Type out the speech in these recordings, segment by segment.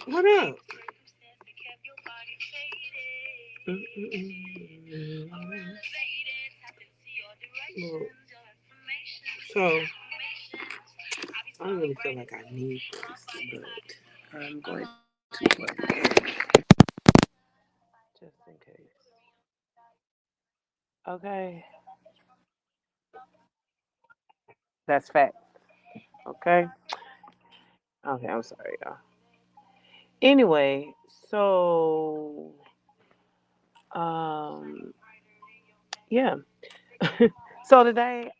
What up? Well, so I don't really feel like I need this, but I'm going to plug it in just in case. Okay, that's fact. Okay, okay. I'm sorry, y'all. Anyway, so um, yeah. So today,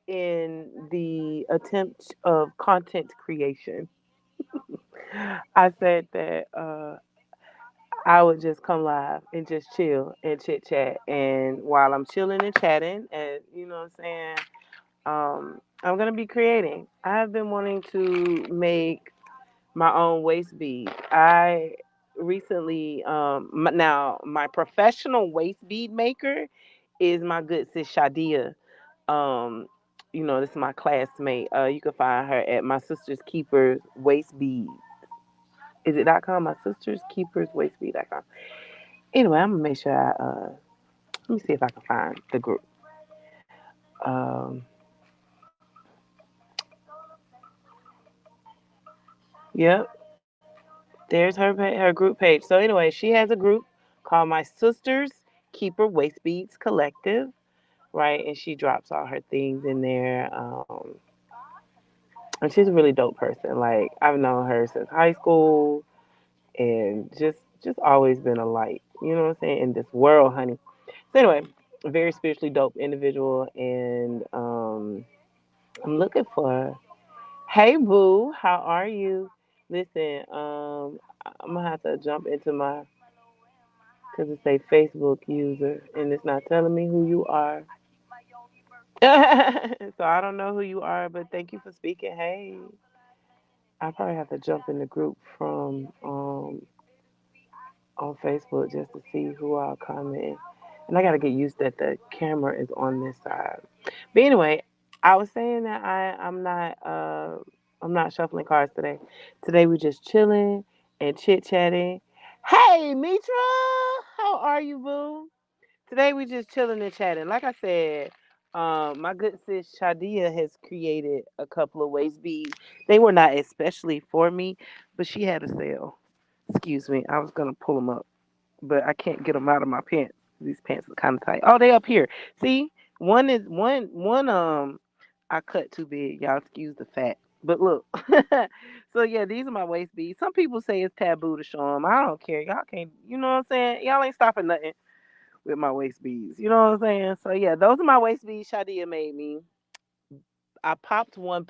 in the attempt of content creation, I said that I would just come live and just chill and chit chat. And while I'm chilling and chatting, and you know what I'm saying, I'm gonna be creating. I have been wanting to make my own waist bead. I recently, now my professional waist bead maker is my good sis Shadia. Um, you know, this is my classmate. You can find her at my sister's keepers waist bead. Is it.com? My sister's keepers waist bead.com. Anyway, I'm gonna make sure let me see if I can find the group. Um, yep, there's her group page. So anyway, she has a group called My Sisters Keeper Waist Beads Collective, right? And she drops all her things in there. And she's a really dope person. Like I've known her since high school, and just always been a light. You know what I'm saying? In this world, honey. So anyway, a very spiritually dope individual, and I'm looking for. Hey boo, how are you? Listen, I'm gonna have to jump into my because it's a Facebook user and it's not telling me who you are. So I don't know who you are, but thank you for speaking. Hey, I probably have to jump in the group from on Facebook just to see who I'll comment. And I gotta get used that the camera is on this side. But anyway, I was saying that I'm not shuffling cards today. Today we're just chilling and chit chatting. Hey Mitra, how are you, boo? Today we just chilling and chatting. Like I said, my good sis Shadia has created a couple of waist beads. They were not especially for me, but she had a sale. Excuse me, I was gonna pull them up, but I can't get them out of my pants. These pants are kind of tight. Oh, they up here. See, one. I cut too big. Y'all excuse the fat. But look, so yeah, these are my waist beads. Some people say it's taboo to show them. I don't care. Y'all can't. You know what I'm saying? Y'all ain't stopping nothing with my waist beads. You know what I'm saying? So yeah, those are my waist beads. Shadia made me. I popped one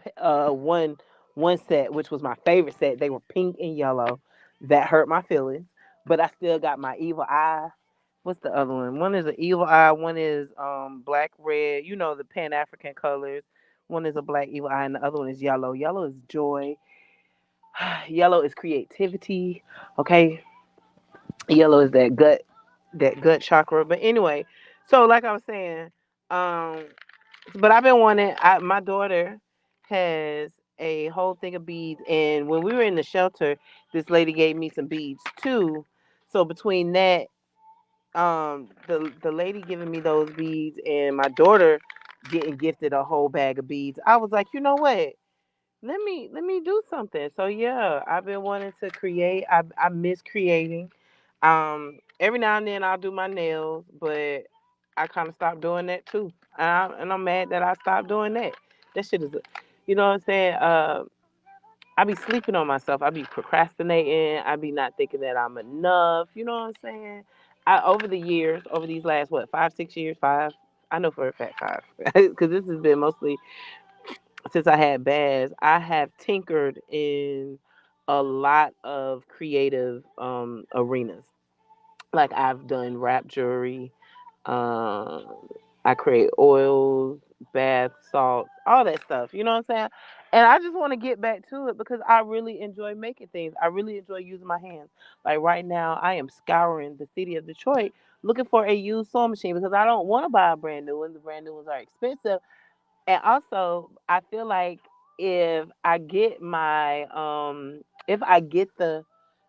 set, which was my favorite set. They were pink and yellow. That hurt my feelings, but I still got my evil eye. What's the other one? One is an evil eye. One is black, red. You know the Pan African colors. One is a black evil eye, and the other one is yellow. Yellow is joy. Yellow is creativity. Okay, yellow is that gut chakra. But anyway, so like I was saying, um, but I've been wanting. My daughter has a whole thing of beads, and when we were in the shelter, this lady gave me some beads too. So between that, the lady giving me those beads, and my daughter getting gifted a whole bag of beads, I was like, you know what? Let me do something. So yeah, I've been wanting to create. I miss creating. Every now and then I'll do my nails, but I kind of stopped doing that too. And I'm mad that I stopped doing that. That shit is, you know what I'm saying? I be sleeping on myself. I be procrastinating. I be not thinking that I'm enough. You know what I'm saying? Over the years, over these last what 5 6 years, five. I know for a fact five, because this has been mostly since I had Baz. I have tinkered in a lot of creative arenas. Like I've done wrap jewelry. Um, I create oils, bath salts, all that stuff. You know what I'm saying? And I just want to get back to it because I really enjoy making things. I really enjoy using my hands. Like right now, I am scouring the city of Detroit looking for a used sewing machine because I don't want to buy a brand new one. The brand new ones are expensive. And also, I feel like if I get if I get the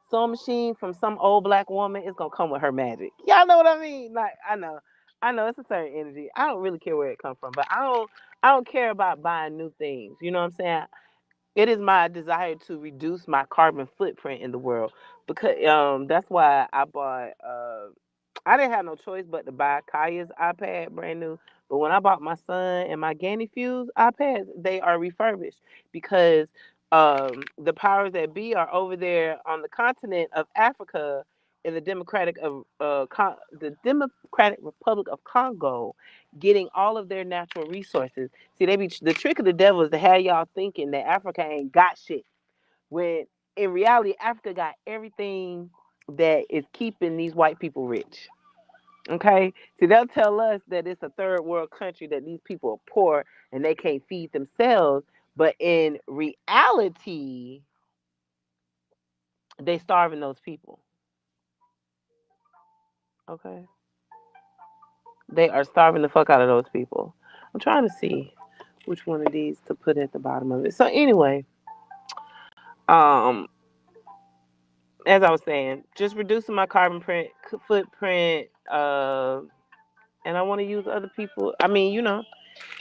sewing machine from some old black woman, it's gonna come with her magic. Y'all know what I mean? Like I know it's a certain energy. I don't really care where it comes from, but I don't care about buying new things. You know what I'm saying? It is my desire to reduce my carbon footprint in the world because that's why I bought I didn't have no choice but to buy Kaya's iPad brand new. But when I bought my son and my Ganny Fuse iPads, they are refurbished because the powers that be are over there on the continent of Africa in the Democratic Republic of Congo, getting all of their natural resources. See, the trick of the devil is to have y'all thinking that Africa ain't got shit when in reality Africa got everything that is keeping these white people rich. Okay, see they'll tell us that it's a third world country that these people are poor and they can't feed themselves, but in reality, they starving those people. Okay, they are starving the fuck out of those people. I'm trying to see which one of these to put at the bottom of it. So anyway, um, as I was saying, just reducing my footprint, and I want to use other people. I mean, you know.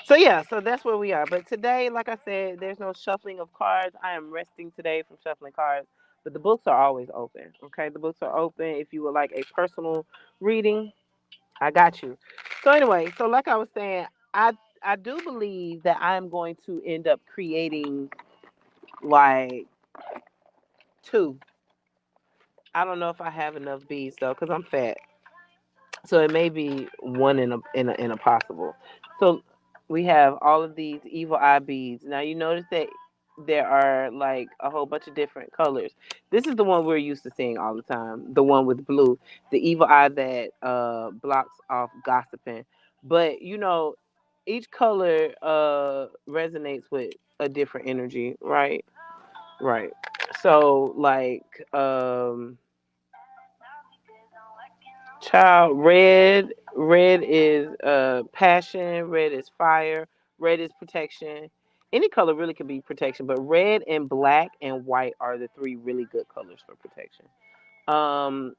So yeah, so that's where we are. But today, like I said, there's no shuffling of cards. I am resting today from shuffling cards. But the books are always open. Okay, the books are open. If you would like a personal reading, I got you. So anyway, so like I was saying, I do believe that I'm going to end up creating like two. I don't know if I have enough beads though, because I'm fat. So it may be one in a possible. So we have all of these evil eye beads. Now you notice that there are like a whole bunch of different colors. This is the one we're used to seeing all the time. The one with blue, the evil eye that blocks off gossiping. But you know, each color resonates with a different energy, right? Right. So like child, red is passion, red is fire, red is protection. Any color really could be protection, but red and black and white are the three really good colors for protection. Um,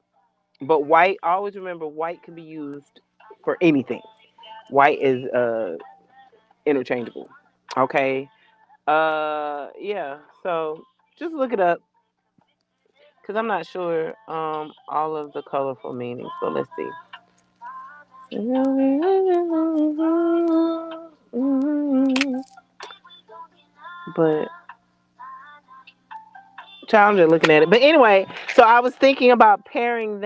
but white, always remember white can be used for anything. White is interchangeable. Okay. Yeah. So just look it up because I'm not sure all of the colorful meanings. But let's see. But challenger looking at it. But anyway, so I was thinking about pairing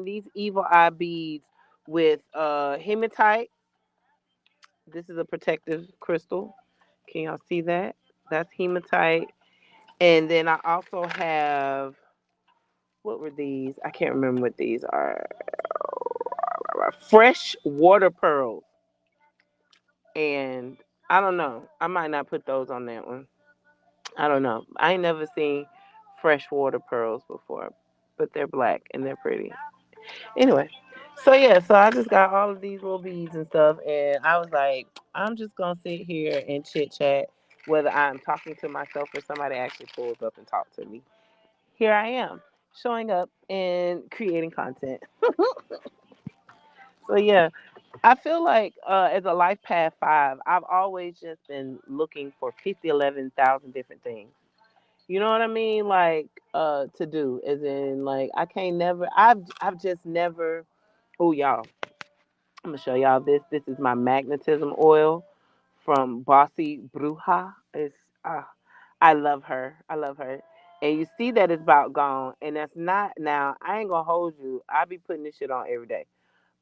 these evil eye beads with hematite. This is a protective crystal. Can y'all see that? That's hematite. And then I also have what were these? I can't remember what these are. Fresh water pearls. And I don't know. I might not put those on that one. I don't know. I ain't never seen freshwater pearls before, but they're black and they're pretty. Anyway, so yeah, so I just got all of these little beads and stuff, and I was like, I'm just gonna sit here and chit chat, whether I'm talking to myself or somebody actually pulls up and talk to me. Here I am, showing up and creating content. So yeah, I feel like as a life path 5, I've always just been looking for 50, 11,000 different things. You know what I mean? Like to do, as in like I can't never. I've just never. Oh y'all, I'm gonna show y'all this. This is my magnetism oil from Bossy Bruja. It's I love her. I love her. And you see that it's about gone, and that's not now. I ain't gonna hold you. I be putting this shit on every day,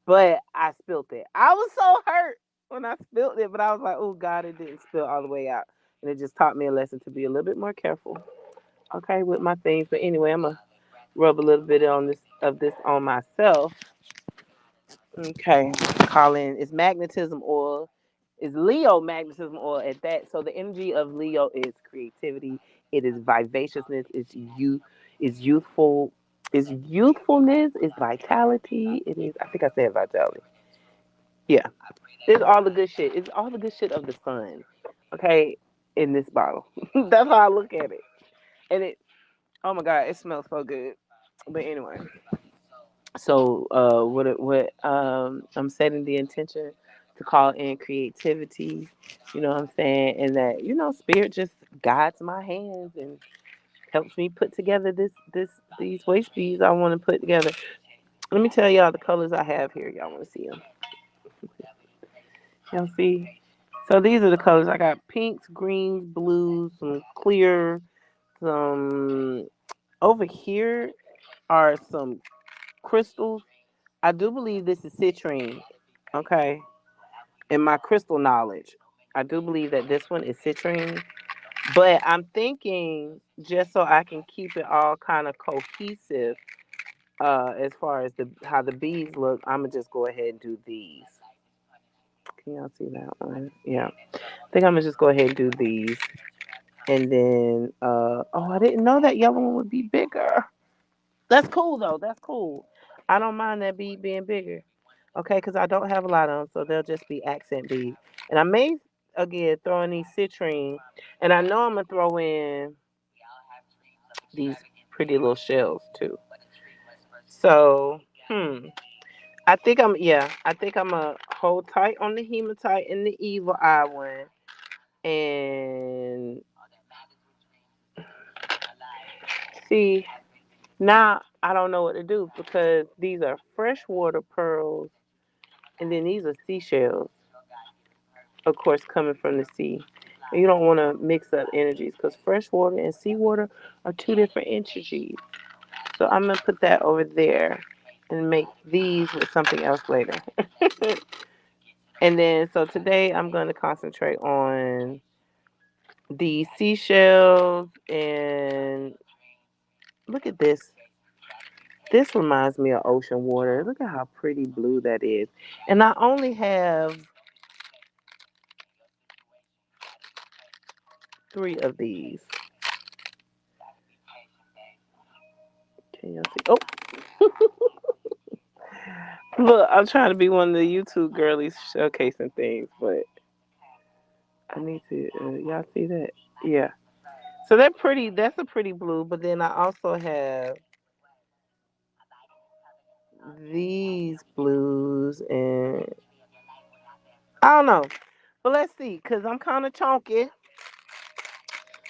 but I spilt it. I was so hurt when I spilled it, but I was like, oh God, it didn't spill all the way out, and it just taught me a lesson to be a little bit more careful. Okay, with my things. But anyway, I'm gonna rub a little bit on this of this on myself. Okay, calling it's magnetism oil. It's Leo magnetism oil at that. So the energy of Leo is creativity. It is vivaciousness. Is youthful. Is youthfulness. Is vitality. It is. I think I said vitality. Yeah. It's all the good shit. It's all the good shit of the sun. Okay, in this bottle. That's how I look at it. And it, oh my god, it smells so good. But anyway, so I'm setting the intention to call in creativity. You know what I'm saying, and that spirit just guides my hands and helps me put together these waist beads I want to put together. Let me tell y'all the colors I have here. Y'all want to see them? Y'all see? So these are the colors. I got pinks, greens, blues, some clear, some over here are some crystals. I do believe this is citrine. Okay. In my crystal knowledge, I do believe that this one is citrine. But I'm thinking just so I can keep it all kind of cohesive, as far as the how the beads look, I'm gonna just go ahead and do these. Can y'all see that one? Yeah. I think I'm gonna just go ahead and do these. And then oh, I didn't know that yellow one would be bigger. That's cool though. That's cool. I don't mind that bead being bigger. Okay, because I don't have a lot of them, so they'll just be accent beads. And I may again throw in these citrine, and I know I'm gonna throw in these pretty little shells too. So, I think I'm gonna hold tight on the hematite and the evil eye one, and see now I don't know what to do because these are freshwater pearls, and then these are seashells, of course, coming from the sea. And you don't want to mix up energies because freshwater and seawater are two different energies. So I'm gonna put that over there and make these with something else later. And then so today I'm gonna concentrate on the seashells and look at this. This reminds me of ocean water. Look at how pretty blue that is. And I only have three of these. Can y'all see? Oh, look, I'm trying to be one of the YouTube girlies showcasing things, but I need to. Y'all see that? Yeah. So they're pretty. That's a pretty blue. But then I also have these blues, and I don't know. But let's see, cause I'm kind of chunky,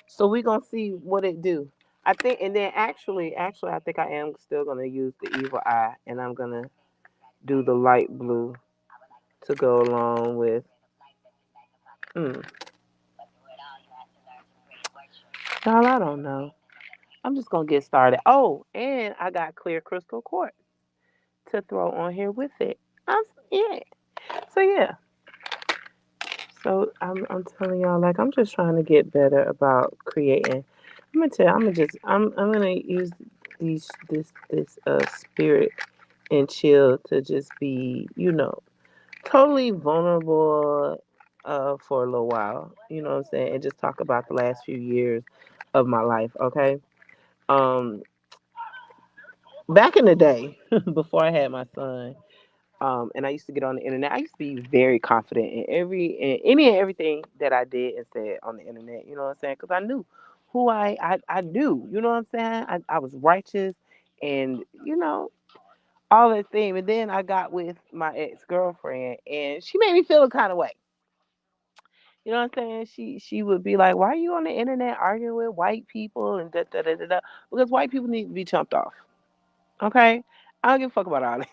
so we gonna see what it do. I think, and then actually, I think I am still gonna use the evil eye, and I'm gonna do the light blue to go along with. Mm, y'all, I don't know. I'm just gonna get started. Oh, and I got clear crystal quartz to throw on here with it. I'm, yeah. So yeah. So I'm telling y'all, like I'm just trying to get better about creating. I'm gonna tell you, I'm gonna use this spirit and chill to just be, totally vulnerable for a little while. You know what I'm saying? And just talk about the last few years of my life, okay? Um Back in the day, before I had my son, and I used to get on the internet. I used to be very confident in any and everything that I did and said on the internet. You know what I'm saying? Because I knew who I knew. You know what I'm saying? I was righteous, and all that thing. And then I got with my ex girlfriend, and she made me feel a kind of way. You know what I'm saying? She would be like, "Why are you on the internet arguing with white people and da da da da da?" Because white people need to be chumped off. Okay, I don't give a fuck about all that.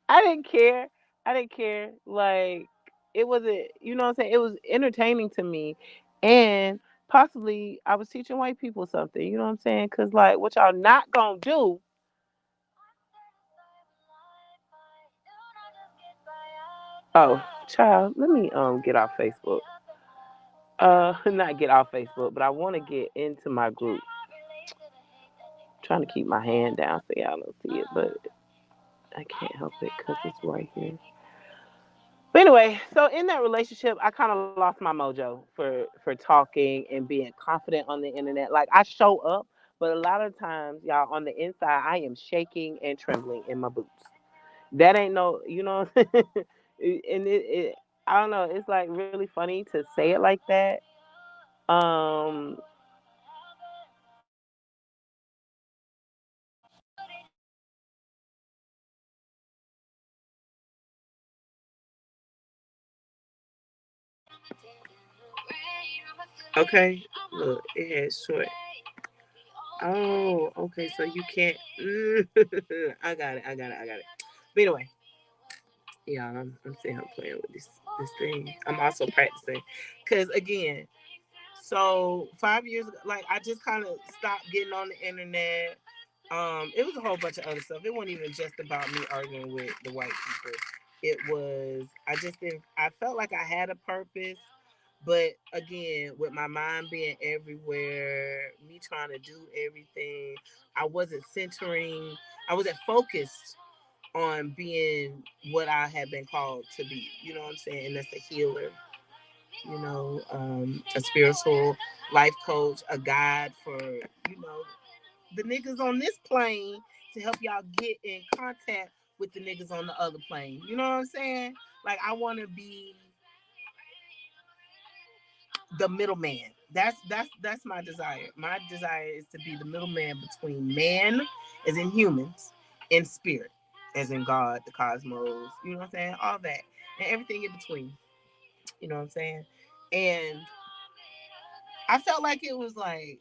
I didn't care. I didn't care. Like it wasn't. You know what I'm saying? It was entertaining to me, and possibly I was teaching white people something. You know what I'm saying? Because like what y'all not gonna do. Oh, child, let me get off Facebook. Not get off Facebook, but I want to get into my group. Trying to keep my hand down so y'all don't see it, but I can't help it because it's right here. But anyway, so in that relationship, I kind of lost my mojo for talking and being confident on the internet. Like I show up, but a lot of times, y'all, on the inside, I am shaking and trembling in my boots. That ain't no, And it I don't know. It's like really funny to say it like that. Um, okay, look, it has short. Oh, okay, so you can't. I got it. I got it. I got it. But anyway, yeah, I'm saying I'm playing with this thing. I'm also practicing, cause again, so 5 years ago, like I just kind of stopped getting on the internet. It was a whole bunch of other stuff. It wasn't even just about me arguing with the white people. It was I just didn't. I felt like I had a purpose, but again, with my mind being everywhere, me trying to do everything, I wasn't centering. I wasn't focused on being what I had been called to be. You know what I'm saying? And that's a healer, a spiritual life coach, a guide for, the niggas on this plane to help y'all get in contact with the niggas on the other plane. You know what I'm saying? Like I want to be the middleman. That's my desire. My desire is to be the middleman between man, as in humans, and spirit, as in God, the cosmos. You know what I'm saying? All that and everything in between. You know what I'm saying? And I felt like it was like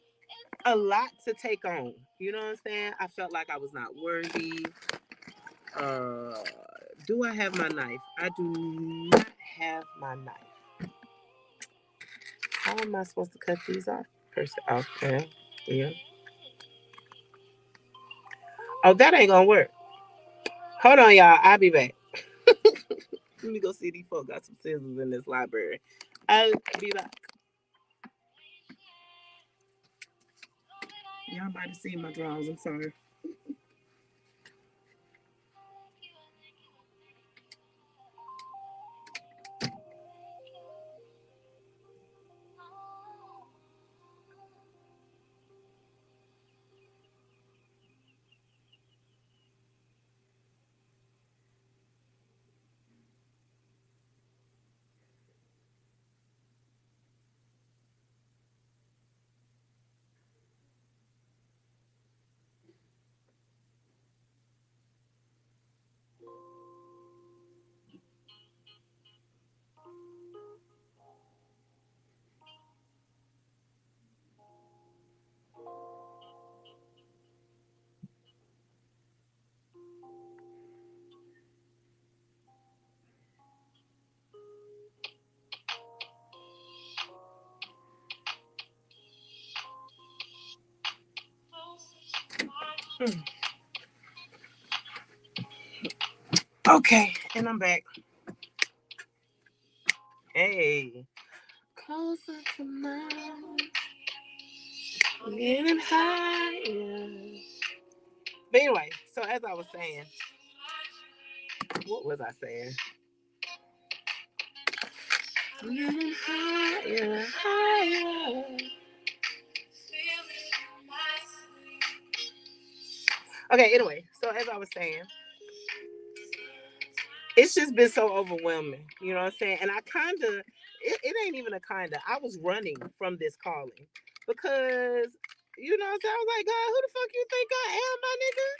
a lot to take on. You know what I'm saying? I felt like I was not worthy. Uh, do I have my knife? I do not have my knife. How am I supposed to cut these off? Okay. Yeah. Oh, that ain't gonna work. Hold on, y'all. I'll be back. Let me go see these folks got some scissors in this library. I'll be back. Y'all might have seen my drawers. I'm sorry. Hmm. Okay, and I'm back. Hey. Closer to mine, getting higher. But anyway, so as I was saying, what was I saying? Getting higher, higher. Okay, anyway, so as I was saying, it's just been so overwhelming. You know what I'm saying? And I kind of, it ain't even a kind of, I was running from this calling because, you know what I'm saying? I was like, God, who the fuck you think I am, my nigga?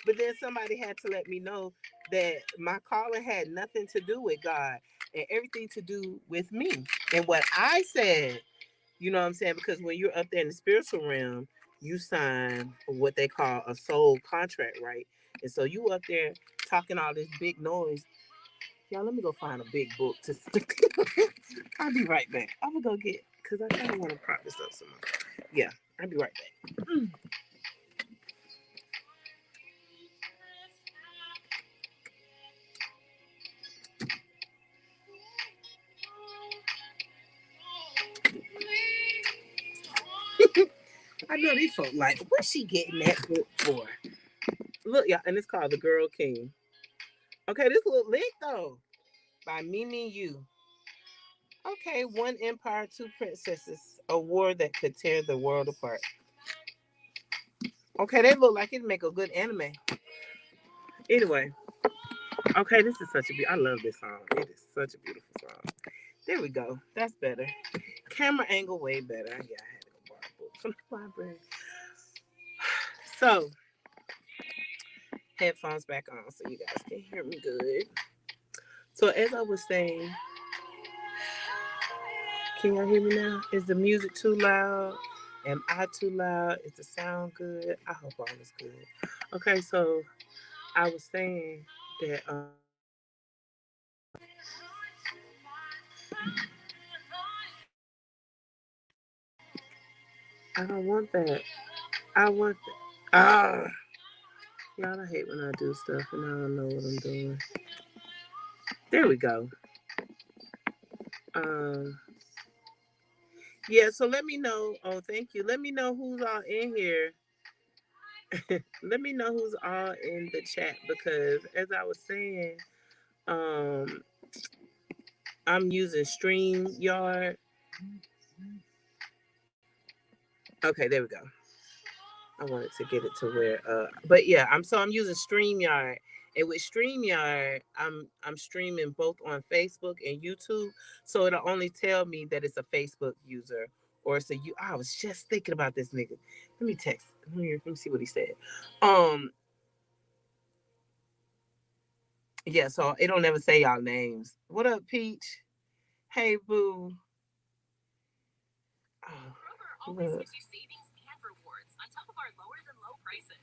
But then somebody had to let me know that my calling had nothing to do with God and everything to do with me and what I said. You know what I'm saying? Because when you're up there in the spiritual realm, you sign what they call a soul contract, right? And so you up there talking all this big noise. Y'all, let me go find a big book to. I'll be right back. I'm gonna go get because I kind of want to prop this up some more. Yeah, I'll be right back. I know these folks like, what's she getting that book for? Look, y'all, and it's called The Girl King. Okay, this look lit though. By Mimi Yu. Okay, One Empire, Two Princesses. A war that could tear the world apart. Okay, they look like it'd make a good anime. Anyway, Okay, this is such a I love this song. It is such a beautiful song. There we go. That's better. Camera angle way better. Yeah, I had to go borrow a book from the library. So headphones back on so you guys can hear me good. So as I was saying, can y'all hear me now? Is the music too loud? Am I too loud? Is the sound good? I hope all is good. Okay, so I was saying that I don't want that. I want that. Ah, y'all, I hate when I do stuff and I don't know what I'm doing. There we go. Um, yeah. So let me know. Oh, thank you. Let me know who's all in here. Let me know who's all in the chat because as I was saying, um, I'm using StreamYard. Okay, there we go. I wanted to get it to where but yeah, I'm using StreamYard. And with StreamYard, I'm streaming both on Facebook and YouTube. So it'll only tell me that it's a Facebook user or it's a you I was just thinking about this nigga. Let me text. Let me see what he said. Um yeah, so it don't never say y'all names. What up, Peach? Hey boo. Oh, always gives you savings and rewards on top of our lower than low prices.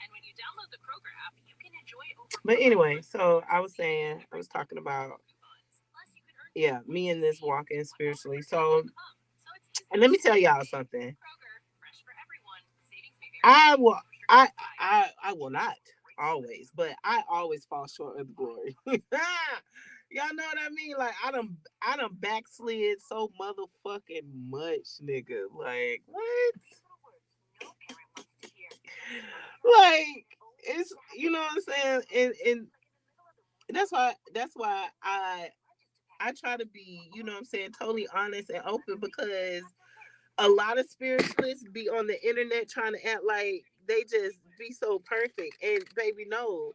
And when you download the Kroger app, you can enjoy over. But anyway, so I was saying, I was talking about, yeah, me and this walking spiritually. So, and let me tell y'all something. I will, I, I will not always, but I always fall short of the glory. Y'all know what I mean? Like I done backslid so motherfucking much, nigga. Like what? Like it's you know what I'm saying, and that's why I try to be you know what I'm saying totally honest and open because a lot of spiritualists be on the internet trying to act like they just be so perfect. And baby, no.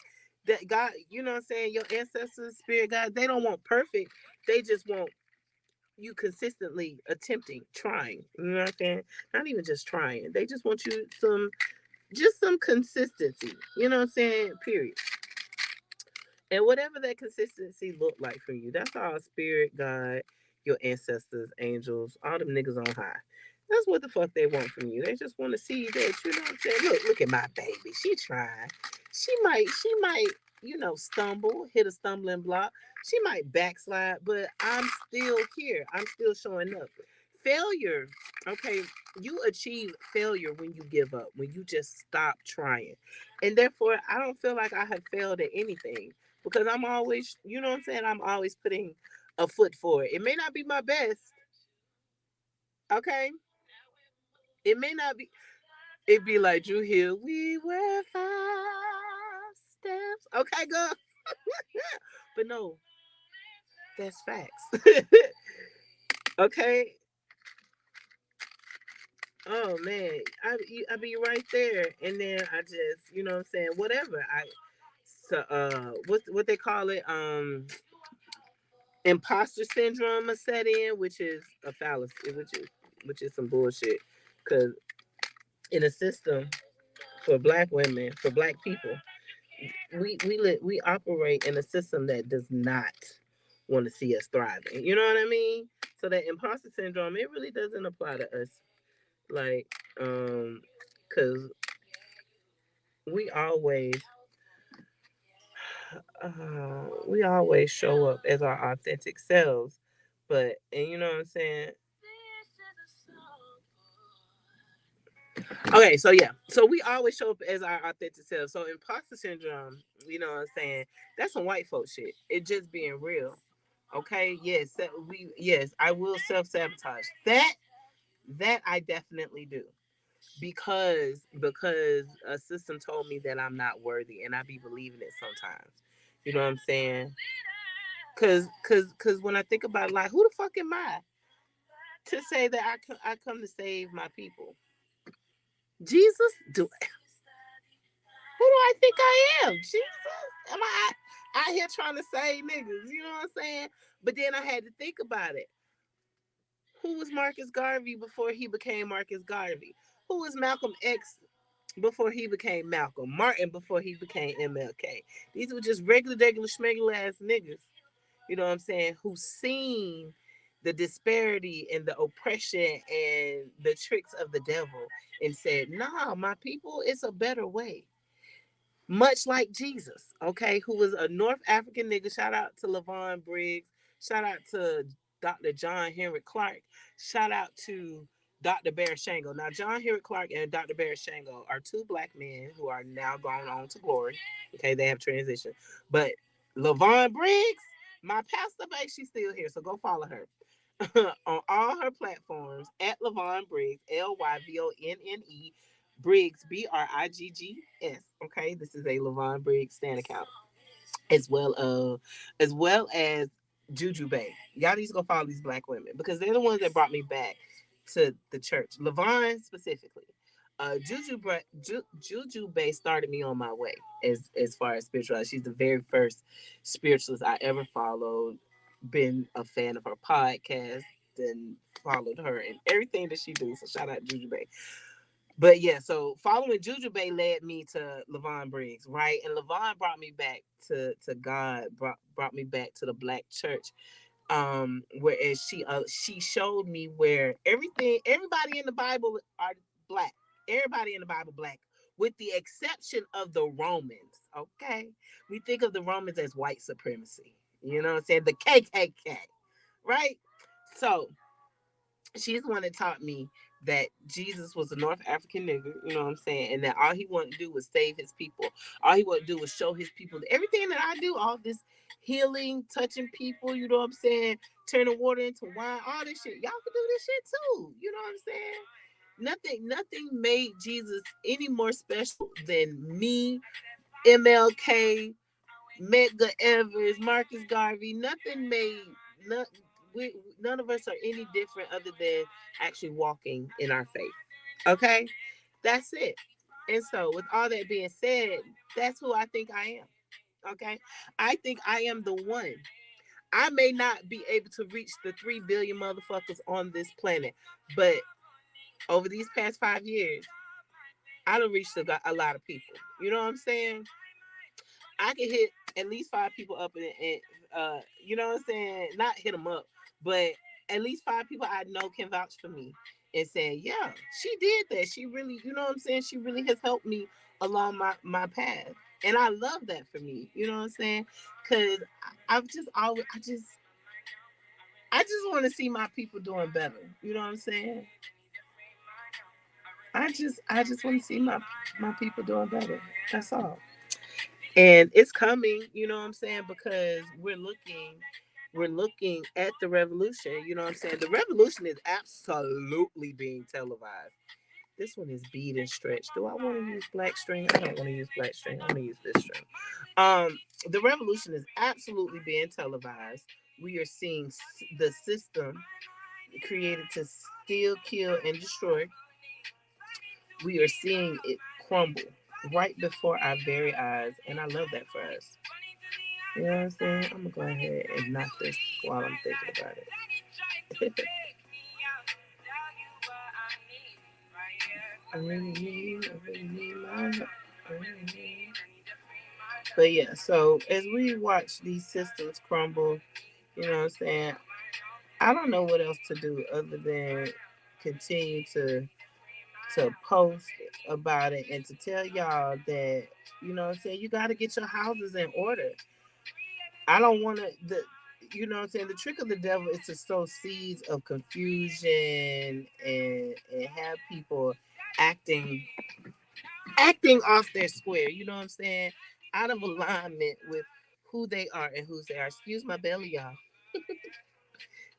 That God, you know what I'm saying? Your ancestors, spirit God, they don't want perfect. They just want you consistently attempting, trying. You know what I'm saying? Not even just trying. They just want you some consistency. You know what I'm saying? Period. And whatever that consistency look like for you, that's all spirit, God, your ancestors, angels, all them niggas on high. That's what the fuck they want from you. They just want to see that, you know what I'm saying? Look at my baby. She trying. She might, stumble, hit a stumbling block. She might backslide, but I'm still here. I'm still showing up. Failure, okay, you achieve failure when you give up, when you just stop trying. And therefore, I don't feel like I have failed at anything because I'm always, you know what I'm saying? I'm always putting a foot forward. It may not be my best, okay? It may not be. It be like Drew Hill. We were 5 steps. Okay, girl. But no, that's facts. Okay. Oh man, I be right there, and then I just, you know what I'm saying, whatever. What they call it, imposter syndrome, a set in, which is a fallacy, which is some bullshit, because in a system for black women, for black people, we operate in a system that does not want to see us thriving. You know what I mean? So that imposter syndrome, it really doesn't apply to us, like, because we always we always show up as our authentic selves, but and you know what I'm saying. Okay, so yeah, so we always show up as our authentic selves. So imposter syndrome, you know what I'm saying? That's some white folk shit. It just being real. Okay, yes, I will self sabotage. That I definitely do because a system told me that I'm not worthy, and I be believing it sometimes. You know what I'm saying? Cause when I think about it, like who the fuck am I to say that I come to save my people? Jesus, who do I think I am? Jesus, am I? out here trying to save niggas. You know what I'm saying? But then I had to think about it. Who was Marcus Garvey before he became Marcus Garvey? Who was Malcolm X before he became Malcolm? Martin before he became MLK? These were just regular, schmegular ass niggas. You know what I'm saying? Who seen the disparity and the oppression and the tricks of the devil and said, nah, my people, it's a better way. Much like Jesus, okay, who was a North African nigga. Shout out to Levon Briggs. Shout out to Dr. John Henrik Clark. Shout out to Dr. Barrett Shango. Now, John Henrik Clark and Dr. Barrett Shango are two black men who are now gone on to glory. Okay, they have transitioned. But Levon Briggs, my pastor, babe, she's still here, so go follow her. On all her platforms at Levon Briggs, Lyvonne Briggs, Briggs. Okay, this is a Levon Briggs stand account, as well as Juju Bay. Y'all need to go follow these black women because they're the ones that brought me back to the church. Levon specifically. Juju Bay started me on my way as far as spirituality. She's the very first spiritualist I ever followed. Been a fan of her podcast and followed her and everything that she do. So shout out Juju Bay. But yeah, so following Juju Bay led me to Levon Briggs, right? And Levon brought me back to God, brought me back to the black church. Whereas she showed me where everybody in the Bible are black. Everybody in the Bible black, with the exception of the Romans. Okay, we think of the Romans as white supremacy. You know what I'm saying? The KKK, right? So she's the one that taught me that Jesus was a North African nigga, you know what I'm saying? And that all he wanted to do was save his people. All he wanted to do was show his people that everything that I do, all this healing, touching people, you know what I'm saying? Turning water into wine, all this shit. Y'all can do this shit too. You know what I'm saying? Nothing made Jesus any more special than me, MLK, Medgar Evers, Marcus Garvey. Nothing made none, none of us are any different other than actually walking in our faith. Okay, that's it. And so, with all that being said, that's who I think I am. Okay, I think I am the one. I may not be able to reach the 3 billion motherfuckers on this planet, but over these past 5 years, I don't reach a lot of people. You know what I'm saying? I can hit at least 5 people up and you know what I'm saying? Not hit them up, but at least 5 people I know can vouch for me and say, yeah, she did that. She really, you know what I'm saying? She really has helped me along my path. And I love that for me. You know what I'm saying? Cause I've just always I just want to see my people doing better. You know what I'm saying? I just want to see my people doing better. That's all. And it's coming, you know what I'm saying? Because we're looking at the revolution, you know what I'm saying? The revolution is absolutely being televised. This one is bead and stretch. Do I want to use black string? I don't want to use black string. I'm gonna use this string. The revolution is absolutely being televised. We are seeing the system created to steal, kill, and destroy. We are seeing it crumble right before our very eyes, and I love that for us. You know what I'm saying? I'm gonna go ahead and knock this while I'm thinking about it. I really need, I really need my help. I really need. But yeah, so as we watch these systems crumble, you know what I'm saying? I don't know what else to do other than continue to post about it and to tell y'all that, you know what I'm saying, you got to get your houses in order. I don't want to you know what I'm saying, the trick of the devil is to sow seeds of confusion and have people acting off their square, you know what I'm saying, out of alignment with who they are and whose they are. Excuse my belly, y'all.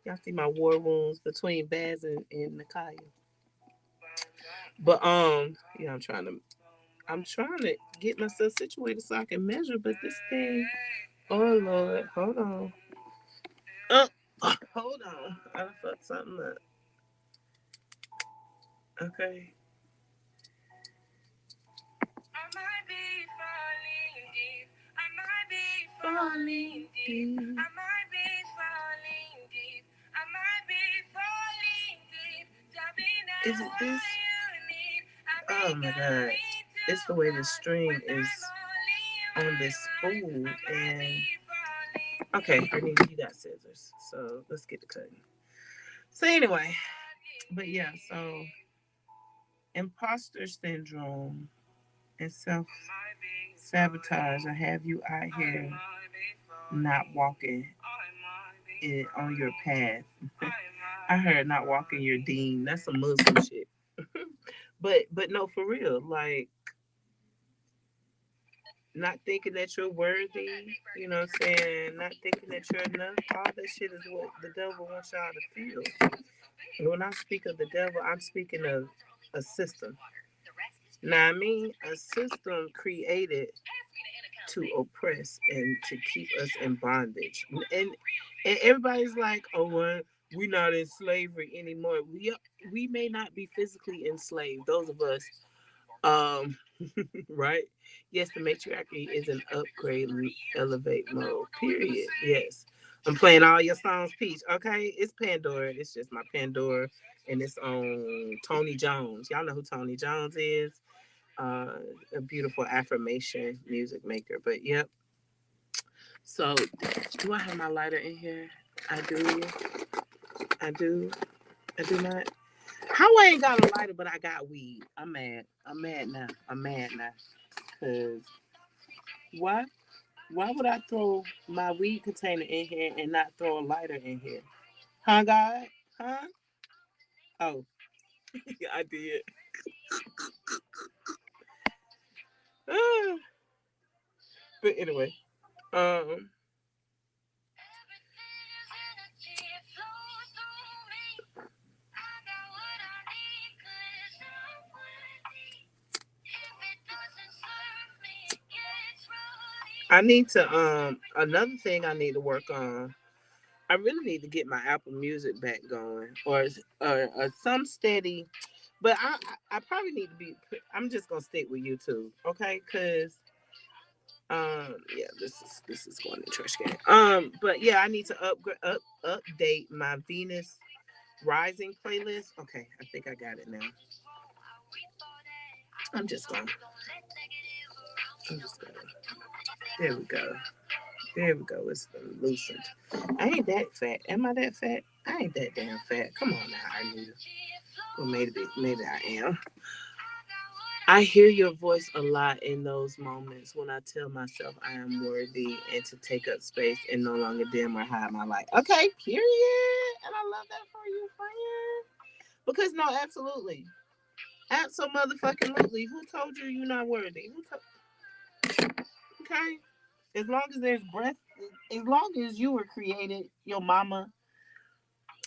Y'all see my war wounds between Baz and Nakaya. But yeah, I'm trying to get myself situated so I can measure, but this thing, oh Lord, hold on. Hold on. I fucked something up. Okay. falling deep. I might be falling deep. I might be falling deep. Tell me now. Is it this? Oh my God. It's the way the string is on this spool. And okay, I need, you got scissors. So let's get to cutting. So anyway, but yeah, so imposter syndrome and self sabotage. I have you out here not walking on your path. I heard not walking your deen. That's some Muslim shit. But no, for real. Like not thinking that you're worthy. You know what I'm saying? Not thinking that you're enough. All that shit is what the devil wants y'all to feel. And when I speak of the devil, I'm speaking of a system. Now, I mean, a system created to oppress and to keep us in bondage. And everybody's like, oh, well, we're not in slavery anymore. We may not be physically enslaved. Those of us, um, right? Yes, the matriarchy is an upgrade, elevate mode. Period. Yes. I'm playing all your songs, Peach. Okay, it's Pandora. It's just my Pandora, and it's on Tony Jones. Y'all know who Tony Jones is. Uh, a beautiful affirmation music maker. But yep. So, do I have my lighter in here? I do. I do. I do not. How I ain't got a lighter, but I got weed. I'm mad. I'm mad now. I'm mad now. Cause why? Why would I throw my weed container in here and not throw a lighter in here? Huh, God? Huh? Oh, I did. But anyway, um, I need to another thing I need to work on. I really need to get my Apple Music back going, or some steady. But I probably need to be. I'm just gonna stick with YouTube, okay? Cause yeah, this is going in trash can. But yeah, I need to update my Venus Rising playlist. Okay, I think I got it now. I'm just gonna. I'm just gonna. There we go. There we go. It's loosened. I ain't that fat. Am I that fat? I ain't that damn fat. Come on now, I need. Well, maybe I am. I hear your voice a lot in those moments when I tell myself I am worthy and to take up space and no longer dim or hide my light. Okay, period. And I love that for you, friend. Because no, absolutely. Absolutely. Who told you you're not worthy? Okay. As long as there's breath, as long as you were created, your mama,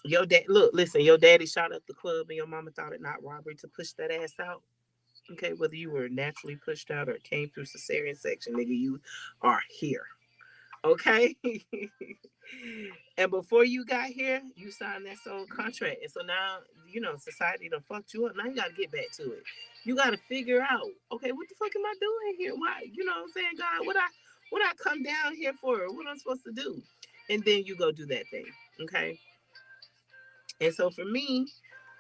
your dad, look, listen, your daddy shot up the club and your mama thought it not robbery to push that ass out. Okay, whether you were naturally pushed out or came through cesarean section, nigga, you are here. Okay? And before you got here, you signed that soul contract. And so now, society done fucked you up. Now you gotta get back to it. You gotta figure out, okay, what the fuck am I doing here? Why, you know what I'm saying, God, what I come down here for? What I'm supposed to do? And then you go do that thing. Okay. And so for me,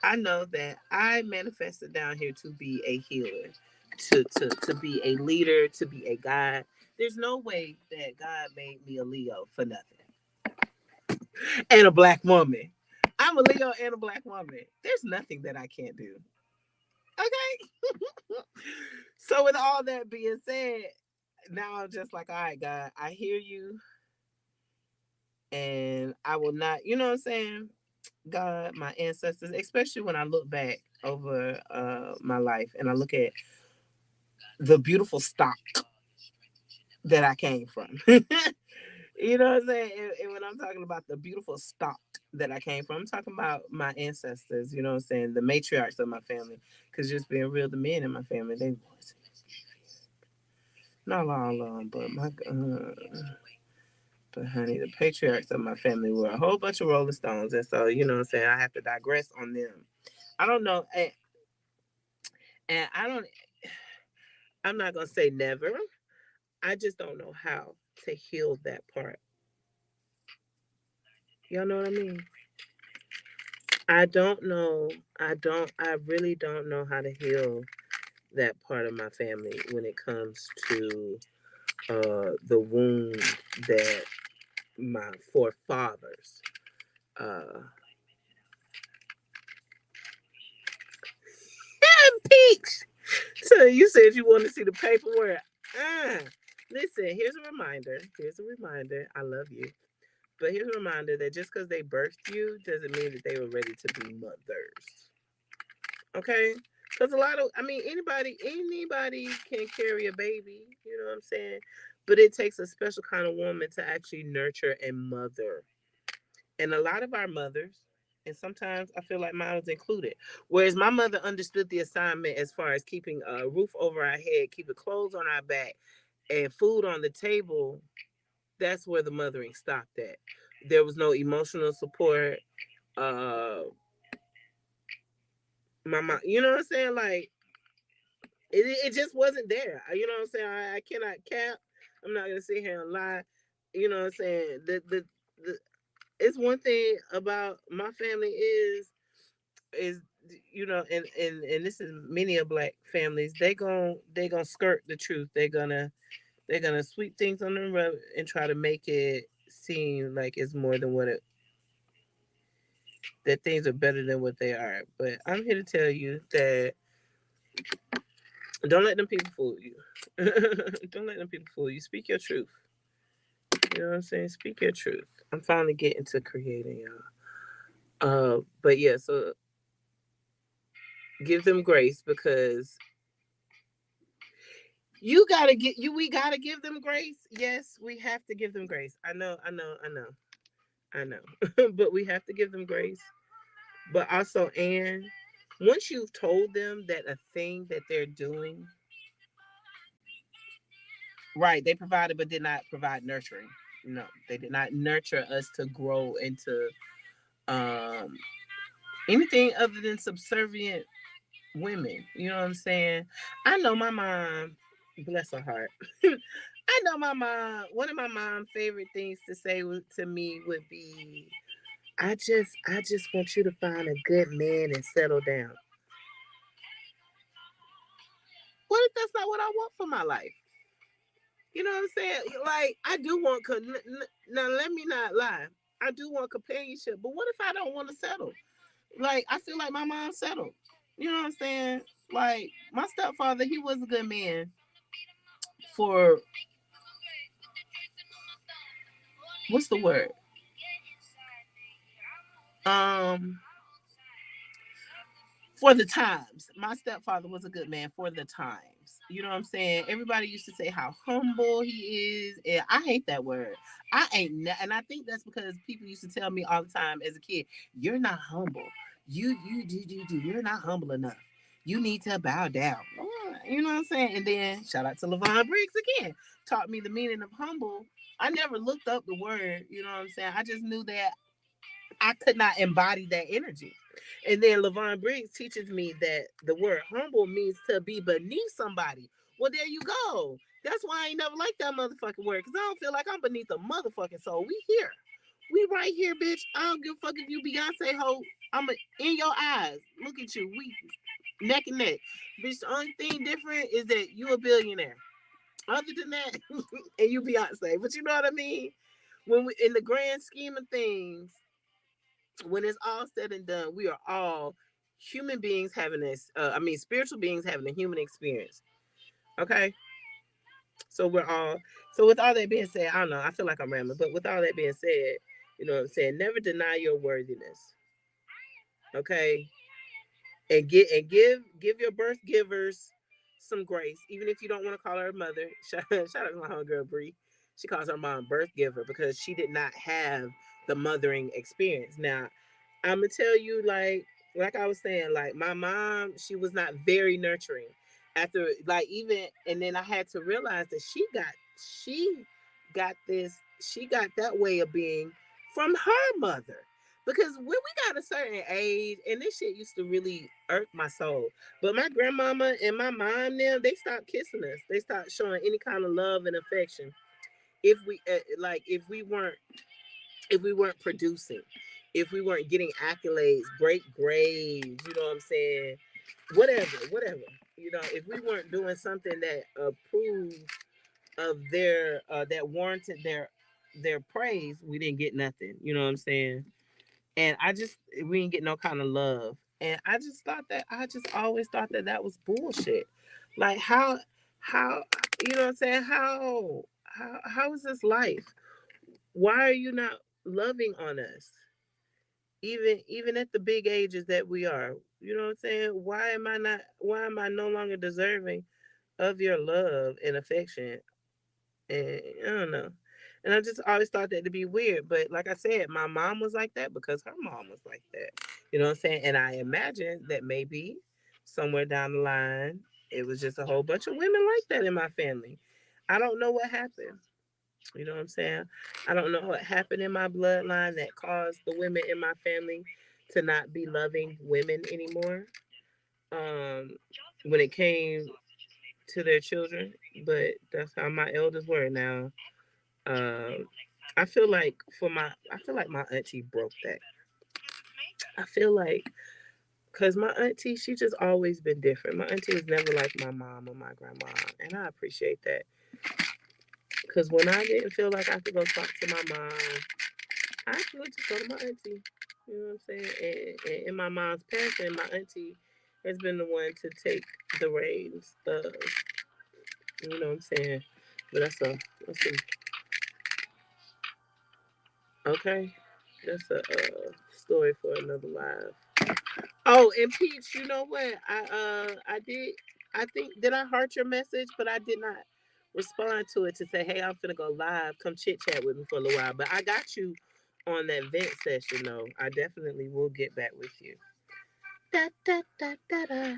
I know that I manifested down here to be a healer, to be a leader, to be a guide. There's no way that God made me a Leo for nothing. And a black woman. I'm a Leo and a black woman. There's nothing that I can't do. Okay. So with all that being said, now I'm just like, all right, God, I hear you. And I will not, you know what I'm saying? God, my ancestors, especially when I look back over my life and I look at the beautiful stock that I came from. You know what I'm saying? And when I'm talking about the beautiful stock that I came from, I'm talking about my ancestors, you know what I'm saying? The matriarchs of my family. Because just being real, the men in my family, they was not long, but but honey, the patriarchs of my family were a whole bunch of Rolling Stones. And so, you know what I'm saying? I have to digress on them. I don't know. And I'm not going to say never. I just don't know how. to heal that part. Y'all know what I mean? I don't know. I really don't know how to heal that part of my family when it comes to the wound that my forefathers uh peach. So you said you want to see the paperwork. Uh, listen, here's a reminder. Here's a reminder. I love you. But here's a reminder that just because they birthed you doesn't mean that they were ready to be mothers. Okay? Because a lot of, I mean, anybody can carry a baby. You know what I'm saying? But it takes a special kind of woman to actually nurture and mother. And a lot of our mothers, and sometimes I feel like mine was included. Whereas my mother understood the assignment as far as keeping a roof over our head, keeping clothes on our back, and food on the table. That's where the mothering stopped at. There was no emotional support. Uh, my mom, you know what I'm saying? Like it just wasn't there. You know what I'm saying? I cannot cap. I'm not gonna sit here and lie. You know what I'm saying? The it's one thing about my family is and this is many of black families. They gonna skirt the truth. They're gonna sweep things under the rug and try to make it seem like it's more than what it that things are better than what they are. But I'm here to tell you that don't let them people fool you. Don't let them people fool you. Speak your truth. You know what I'm saying? Speak your truth. I'm finally getting to creating, y'all. But yeah, so give them grace because we gotta give them grace. Yes, we have to give them grace. I know. But we have to give them grace. But also, and once you've told them that a thing that they're doing, right, they provided but did not provide nurturing. No, they did not nurture us to grow into um anything other than subservient women. You know what I'm saying? I know my mom, bless her heart. I know my mom. One of my mom's favorite things to say to me would be, I just want you to find a good man and settle down." What if that's not what I want for my life? You know what I'm saying? Like I do want. Now let me not lie. I do want companionship, but what if I don't want to settle? Like I feel like my mom settled. You know what I'm saying? Like my stepfather, he was a good man for what's the word? Um, for the times. My stepfather was a good man for the times. You know what I'm saying? Everybody used to say how humble he is, and I hate that word. I ain't, and I think that's because people used to tell me all the time as a kid, "You're not humble. You. You're not humble enough. You need to bow down." You know what I'm saying? And then shout out to Levon Briggs again, taught me the meaning of humble. I never looked up the word. You know what I'm saying? I just knew that I could not embody that energy. And then Levon Briggs teaches me that the word humble means to be beneath somebody. Well, there you go. That's why I ain't never liked that motherfucking word, because I don't feel like I'm beneath a motherfucking soul. We here. We right here, bitch. I don't give a fuck if you Beyonce ho. In your eyes. Look at you. We neck and neck. Bitch, the only thing different is that you a billionaire. Other than that, and you Beyonce. But you know what I mean? When we in the grand scheme of things, when it's all said and done, we are all human beings having this. Spiritual beings having a human experience. Okay, so we're all. So with all that being said, I don't know. I feel like I'm rambling, but with all that being said, you know what I'm saying. Never deny your worthiness. Okay, and give your birth givers some grace, even if you don't want to call her a mother. Shout out to my homegirl Bree. She calls her mom birth giver because she did not have the mothering experience. Now, I'm gonna tell you, like I was saying, like my mom, she was not very nurturing. After like even, and then I had to realize that she got that way of being from her mother. Because when we got a certain age, and this shit used to really irk my soul. But my grandmama and my mom, them, they stopped kissing us. They stopped showing any kind of love and affection. if we like if we weren't producing, if we weren't getting accolades, great grades, you know what I'm saying? Whatever. You know, if we weren't doing something that approved of their that warranted their praise, we didn't get nothing. You know what I'm saying? And I just we didn't get no kind of love. And I just always thought that that was bullshit. Like how you know what I'm saying? How is this life? Why are you not loving on us? Even at the big ages that we are. You know what I'm saying? Why am I no longer deserving of your love and affection? And I don't know. And I just always thought that to be weird. But like I said, my mom was like that because her mom was like that. You know what I'm saying? And I imagine that maybe somewhere down the line, it was just a whole bunch of women like that in my family. I don't know what happened. You know what I'm saying? I don't know what happened in my bloodline that caused the women in my family to not be loving women anymore. Um, when it came to their children, but that's how my elders were. Now, um, I feel like my auntie broke that. I feel like because my auntie, she just always been different. My auntie was never like my mom or my grandma, and I appreciate that. Because when I didn't feel like I could go talk to my mom, I would just go to my auntie. You know what I'm saying? And in my mom's passing, my auntie has been the one to take the reins. You know what I'm saying? But that's a okay. That's a story for another live. Oh, and Peach, you know what? I did. I think did I heart your message, but I did not respond to it to say, hey, I'm finna go live. Come chit chat with me for a little while. But I got you on that vent session though. I definitely will get back with you. Da, da, da, da, da.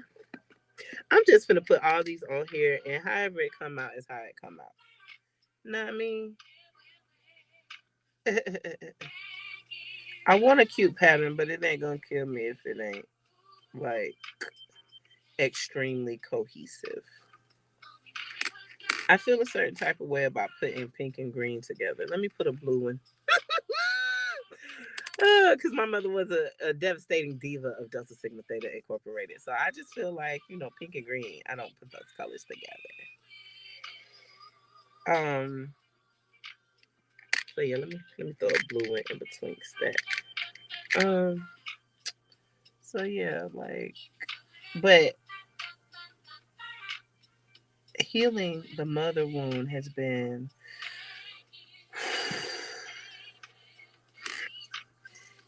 I'm just gonna put all these on here, and however it come out is how it come out. Know what I mean? I want a cute pattern, but it ain't gonna kill me if it ain't like extremely cohesive. I feel a certain type of way about putting pink and green together. Let me put a blue one. Because my mother was a devastating diva of Delta Sigma Theta Incorporated. So I just feel like, you know, pink and green, I don't put those colors together. Um, so yeah, let me throw a blue one in betwixt that. So yeah, like, but healing the mother wound has been.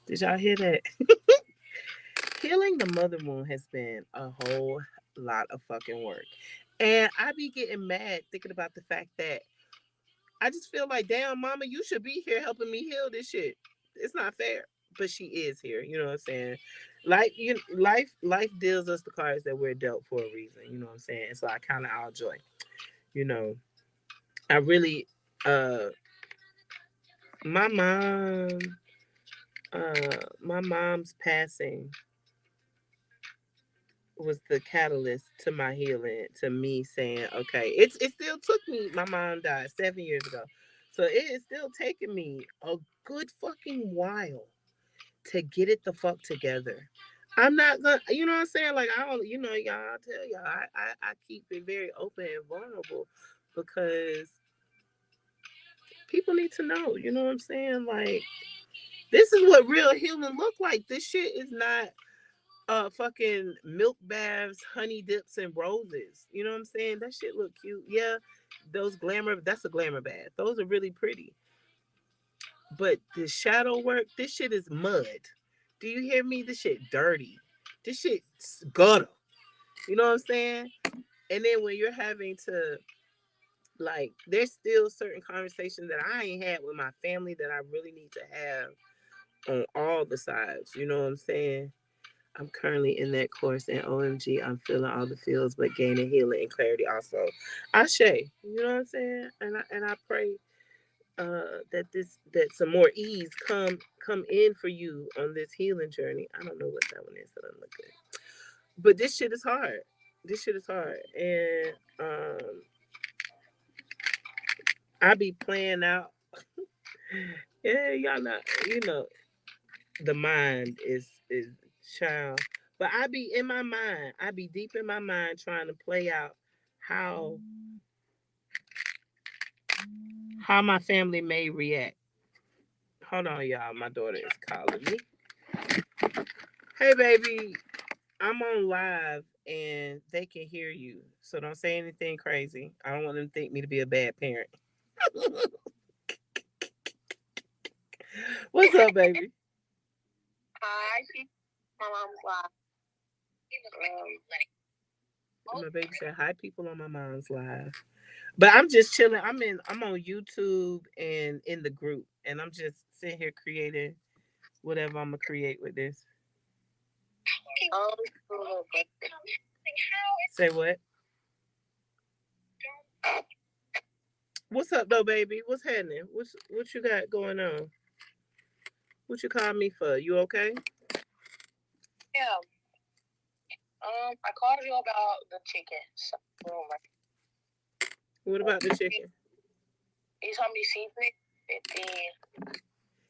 Did y'all hear that? Healing the mother wound has been a whole lot of fucking work. And I be getting mad thinking about the fact that I just feel like, damn, mama, you should be here helping me heal this shit. It's not fair. But she is here, you know what I'm saying? Life deals us the cards that we're dealt for a reason, you know what I'm saying? And so I count it all joy. You know, I really uh my mom my mom's passing was the catalyst to my healing, to me saying, okay, it still took me. My mom died 7 years ago, so it is still taking me a good fucking while to get it the fuck together. I'm not gonna, you know what I'm saying? Like I don't, you know, y'all. I tell y'all, I keep it very open and vulnerable because people need to know. You know what I'm saying? Like this is what real healing look like. This shit is not fucking milk baths, honey dips, and roses. You know what I'm saying? That shit look cute. Yeah, those glamour, that's a glamour bath. Those are really pretty. But the shadow work, this shit is mud. Do you hear me? This shit dirty. This shit's gutter. You know what I'm saying? And then when you're having to like, there's still certain conversations that I ain't had with my family that I really need to have on all the sides. You know what I'm saying? I'm currently in that course, and OMG, I'm feeling all the feels, but gaining healing and clarity also. Ashe, you know what I'm saying? And I pray that some more ease come in for you on this healing journey. I don't know what that one is. That doesn't look good, but this shit is hard. This shit is hard, and I be playing out. Yeah, y'all not. The mind is child. But I be in my mind. I be deep in my mind trying to play out how how my family may react. Hold on, y'all. My daughter is calling me. Hey, baby. I'm on live and they can hear you. So don't say anything crazy. I don't want them to think me to be a bad parent. What's up, baby? Hi, my mom's live. My baby said hi, people on my mom's live. But I'm just chilling. I'm on YouTube and in the group, and I'm just sitting here creating whatever I'm gonna create with this. Say what? What's up though, baby? What's happening? What you got going on? What you call me for? You okay? Yeah. I called you about the chicken. So, what about the chicken? You told me to season it.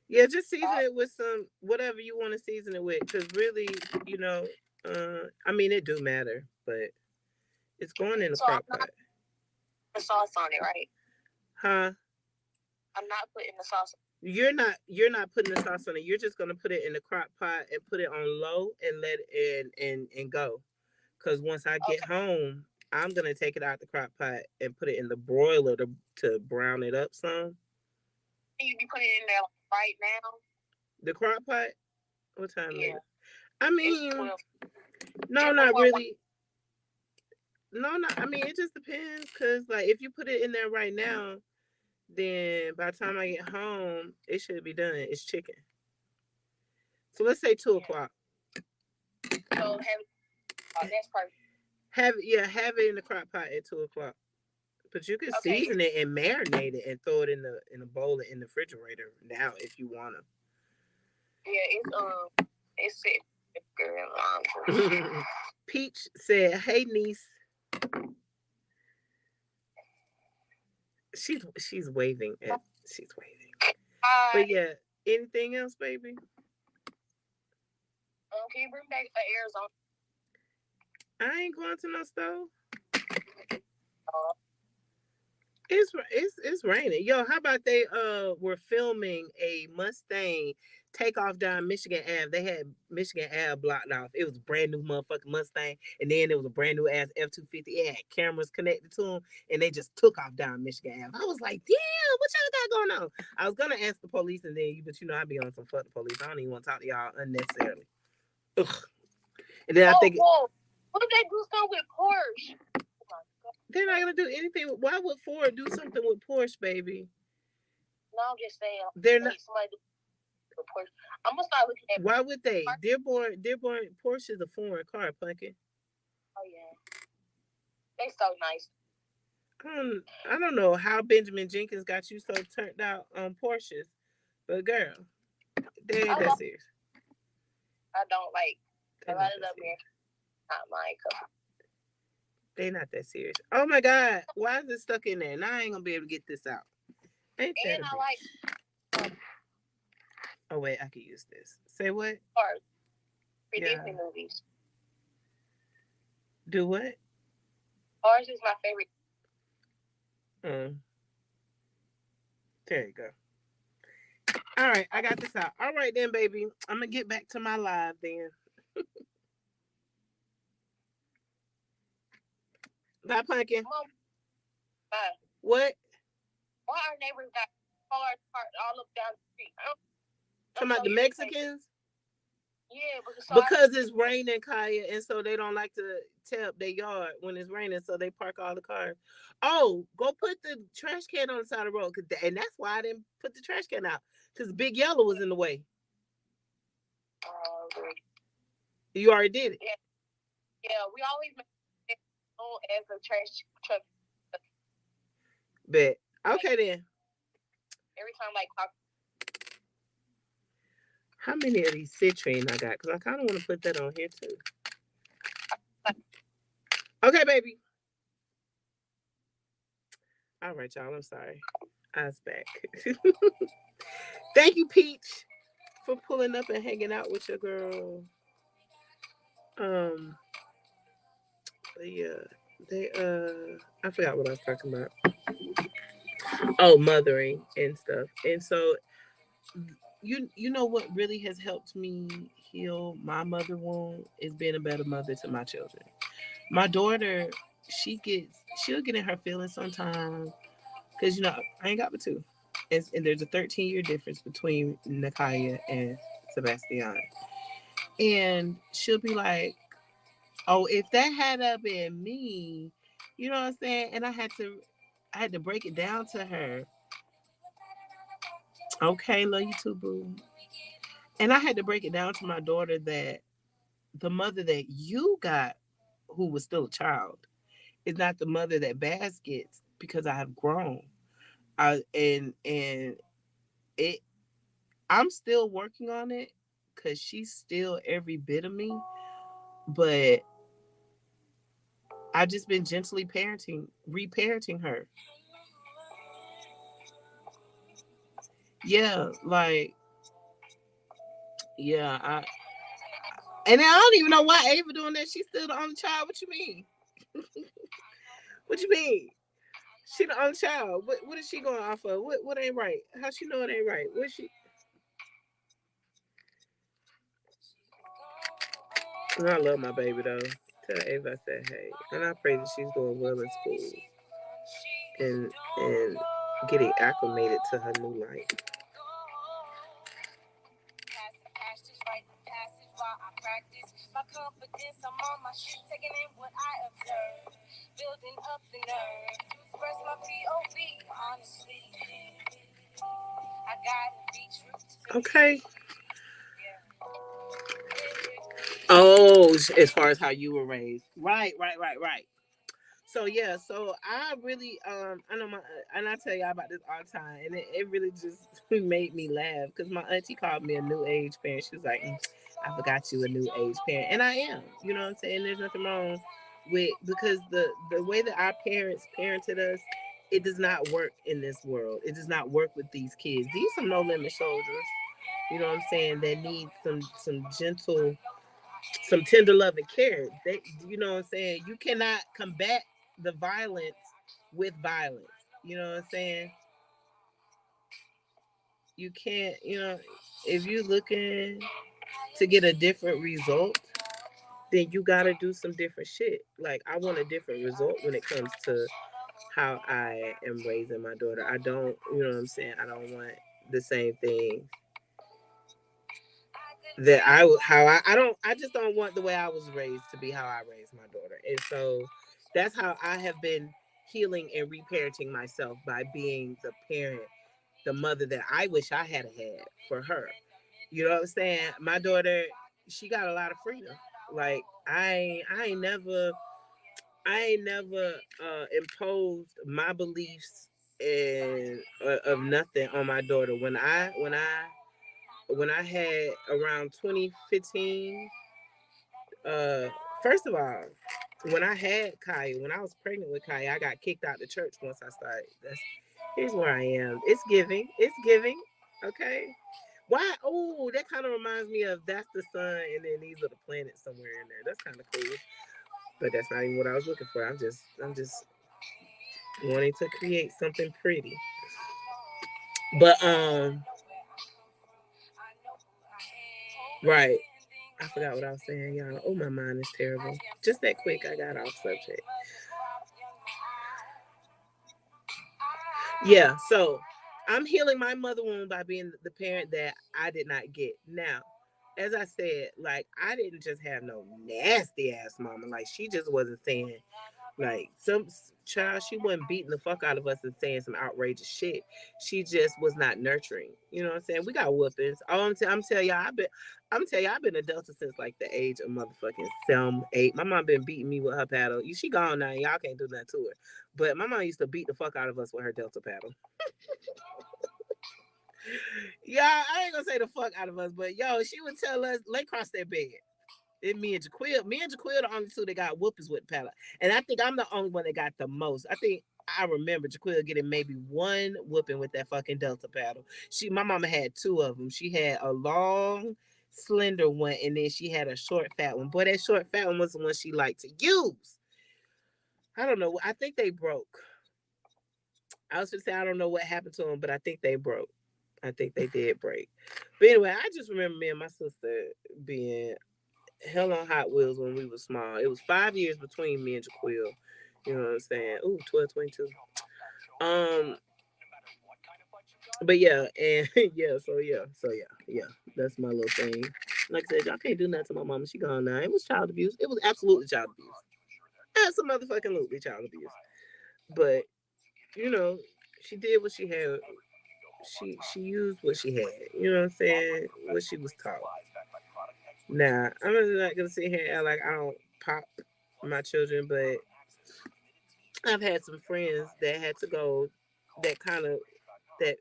Yeah, just season it with some whatever you want to season it with. Cause really, I mean it do matter, but it's going in the crock pot. The sauce on it, right? Huh? I'm not putting the sauce. You're not putting the sauce on it. You're just gonna put it in the crock pot and put it on low and let it and go. Cause once I get home, I'm gonna take it out the crock pot and put it in the broiler to brown it up some. You be putting it in there right now. The crock pot? What time is it? I It's mean, 12. no, not really. No, not. I mean, it just depends. Cause like if you put it in there right now, then by the time I get home, it should be done. It's chicken. So let's say 2 o'clock. So that's perfect. Have it in the crock pot at 2 o'clock. But you can season it and marinate it and throw it in a bowl in the refrigerator now if you wanna. Yeah, it's good. Peach said, "Hey niece." She's waving at she's waving. Hi. But yeah, anything else, baby? Can you bring back Arizona? I ain't going to no stove. It's raining. Yo, how about they were filming a Mustang takeoff down Michigan Ave. They had Michigan Ave blocked off. It was a brand new motherfucking Mustang, and then it was a brand new ass F-250. It had cameras connected to them, and they just took off down Michigan Ave. I was like, damn, what y'all got going on? I was gonna ask the police, and then but I be on some fuck the police. I don't even want to talk to y'all unnecessarily. Ugh. And then I think. Whoa. What if they do something with Porsche? They're not gonna do anything. Why would Ford do something with Porsche, baby? No, I'm just saying. They're not. Porsche. I'm gonna start looking at. Why would they? Dearborn. Porsche is a foreign car, Pumpkin. Oh yeah, they so nice. I don't know how Benjamin Jenkins got you so turned out on Porsches, but girl, they ain't that serious. I don't like a lot of them. Not my cup. They not that serious. Oh my God, why is it stuck in there? Now I ain't gonna be able to get this out. Ain't that? And I like. Oh wait, I can use this. Say what? Cars. Disney movies. Do what? Cars is my favorite. There you go. All right, I got this out. All right then, baby. I'm gonna get back to my live then. Bye, Pumpkin. Bye. What? Why our neighbors got cars parked all up down the street? Talking about the Mexicans? Yeah, because it's raining, Kaya, and so they don't like to tear up their yard when it's raining, so they park all the cars. Oh, go put the trash can on the side of the road, and that's why I didn't put the trash can out, because Big Yellow was in the way. You already did it. Yeah, we always make it as a trash truck. Bet. Okay then. Every time, like. How many of these citrine I got? Because I kind of want to put that on here too. Okay, baby. All right, y'all. I'm sorry. I's back. Thank you, Peach, for pulling up and hanging out with your girl. Um, yeah, they I forgot what I was talking about. Oh, mothering and stuff. And so you know what really has helped me heal my mother wound is being a better mother to my children. My daughter, she'll get in her feelings sometimes because I ain't got but two, and there's a 13-year difference between Nakaya and Sebastian, and she'll be like, "Oh, if that had been me," you know what I'm saying? And I had to break it down to her. Okay, love you too, boo. And I had to break it down to my daughter that the mother that you got, who was still a child, is not the mother that Bass gets because I have grown. And it I'm still working on it because she's still every bit of me, but I've just been gently reparenting her. Yeah, like yeah, and I don't even know why Ava doing that. She's still the only child. What you mean? What you mean? She the only child. What is she going off of? What ain't right? How she know it ain't right? What she? And I love my baby though. Tell Ava I said hey, and I pray that she's doing well in school and getting acclimated to her new life. Okay. Oh, as far as how you were raised, right. So yeah, so I really I know my and I tell y'all about this all the time, and it really just made me laugh because my auntie called me a new age parent. She was like, "I forgot you a new age parent," and I am. You know what I'm saying? There's nothing wrong with because the way that our parents parented us, it does not work in this world. It does not work with these kids. These some no limit soldiers. You know what I'm saying? That need some gentle, some tender love and care. They, you know what I'm saying? You cannot combat the violence with violence. You know what I'm saying? You can't, if you're looking to get a different result, then you got to do some different shit. Like, I want a different result when it comes to how I am raising my daughter. I don't, you know what I'm saying? I don't want the same thing that I don't, I just don't want the way I was raised to be how I raised my daughter. And so that's how I have been healing and reparenting myself by being the parent, the mother that I wish I had for her. You know what I'm saying? My daughter, she got a lot of freedom. Like I ain't never imposed my beliefs and of nothing on my daughter. When I had around 2015, uh, first of all, when I had Kaya, when I was pregnant with Kaya, I got kicked out the church once I started. Here's where I am. It's giving. It's giving. Okay. Why? Oh, that kind of reminds me of that's the sun, and then these are the planets somewhere in there. That's kind of cool. But that's not even what I was looking for. I'm just wanting to create something pretty. But right. I forgot what I was saying, y'all. Oh, my mind is terrible. Just that quick, I got off subject. Yeah, so I'm healing my mother wound by being the parent that I did not get. Now, as I said, like I didn't just have no nasty ass mama. Like she just wasn't saying like some child. She wasn't beating the fuck out of us and saying some outrageous shit. She just was not nurturing. You know what I'm saying? We got whoopings. Oh, I'm telling y'all, I've been a Delta since like the age of motherfucking 7, 8. My mom been beating me with her paddle. She gone now. Y'all can't do nothing to her. But my mom used to beat the fuck out of us with her Delta paddle. Yeah, I ain't gonna say the fuck out of us, but yo, she would tell us, lay across that bed. It me and Jaquil. Me and Jaquil the only two that got whoopers with paddle. And I think I'm the only one that got the most. I think I remember Jaquil getting maybe one whooping with that fucking Delta paddle. My mama had two of them. She had a long, slender one, and then she had a short, fat one. Boy, that short, fat one was the one she liked to use. I don't know. I think they broke. I was gonna say I don't know what happened to them, but I think they broke. I think they did break. But anyway, I just remember me and my sister being hell on Hot Wheels when we were small. It was 5 years between me and Jaquil. You know what I'm saying? Ooh, 12, 22. Um, but yeah, and yeah. That's my little thing. Like I said, y'all can't do nothing to my mama. She gone now. It was child abuse. It was absolutely child abuse. That's some motherfucking loopy child abuse. But you know, she did what she had. She used what she had. You know what I'm saying? What she was taught. Now, I'm really not gonna sit here and act like I don't pop my children, but I've had some friends that had to go that kind of that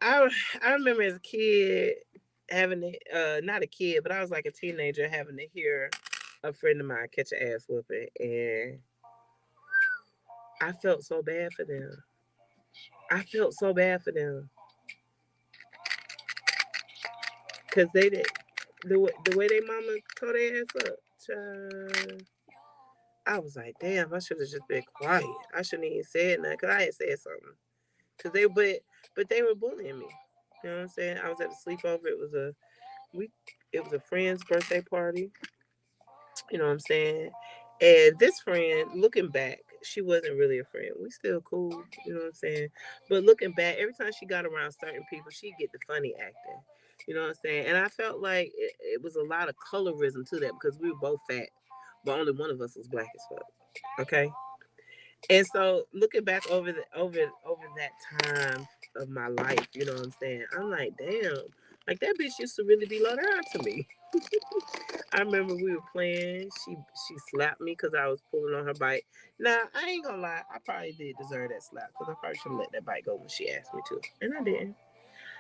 I I remember as a kid having to, not a kid, but I was like a teenager having to hear a friend of mine catch an ass whooping, and I felt so bad for them. I felt so bad for them because they did the way they mama tore their ass up. Child, I was like, damn, I should have just been quiet. I shouldn't even said nothing because I had said something. Cause they, but they were bullying me. You know what I'm saying? I was at a sleepover. We, it was a friend's birthday party. You know what I'm saying? And this friend, looking back, she wasn't really a friend. We still cool. You know what I'm saying? But looking back, every time she got around certain people, she'd get the funny acting. You know what I'm saying? And I felt like it was a lot of colorism to that because we were both fat, but only one of us was black as fuck. Okay. And so looking back over that time of my life, you know what I'm saying? I'm like, damn, like that bitch used to really be low down to me. I remember we were playing. She slapped me because I was pulling on her bike. Now I ain't gonna lie, I probably did deserve that slap because I probably should have let that bike go when she asked me to, and I didn't.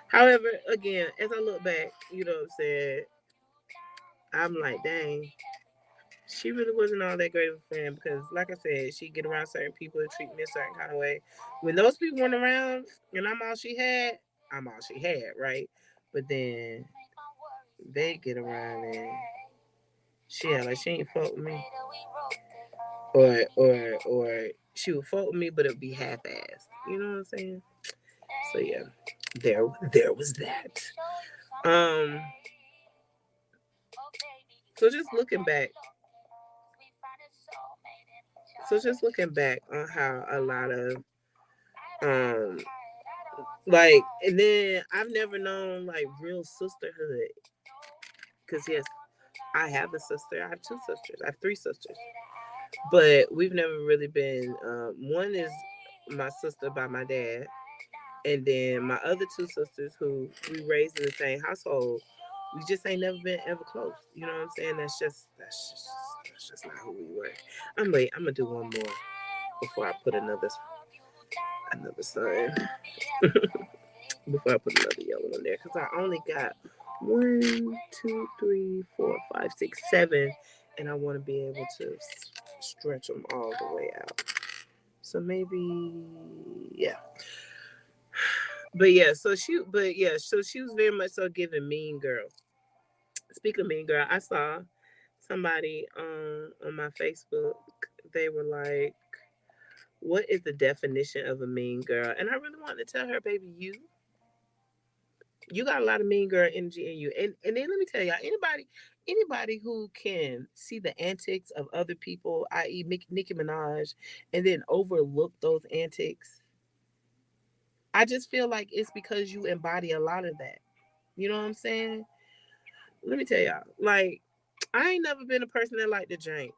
However, again, as I look back, you know what I'm saying? I'm like, dang, she really wasn't all that great of a friend because, like I said, she'd get around certain people and treat me a certain kind of way. When those people weren't around and I'm all she had, I'm all she had, right? But then they get around and she had like she ain't fuck with me, or she would fuck with me, but it'd be half-assed. You know what I'm saying? So yeah, there was that. Um, so just looking back, just looking back on how a lot of um like, and then I've never known like real sisterhood. Cause yes, I have a sister. I have two sisters. I have three sisters. But we've never really been. One is my sister by my dad, and then my other two sisters who we raised in the same household. We just ain't never been ever close. You know what I'm saying? That's just not who we were. I'm gonna do one more before I put another sign. Before I put another yellow one there, because I only got 1, 2, 3, 4, 5, 6, 7, and I want to be able to stretch them all the way out. So maybe, yeah. So she was very much so giving mean girl. Speaking of mean girl, I saw somebody on my Facebook. They were like, "What is the definition of a mean girl?" And I really wanted to tell her, "Baby, you got a lot of mean girl energy in you." And then let me tell y'all, anybody who can see the antics of other people, i.e. Nicki Minaj, and then overlook those antics, I just feel like it's because you embody a lot of that. You know what I'm saying? Let me tell y'all, like, I ain't never been a person that liked to drink.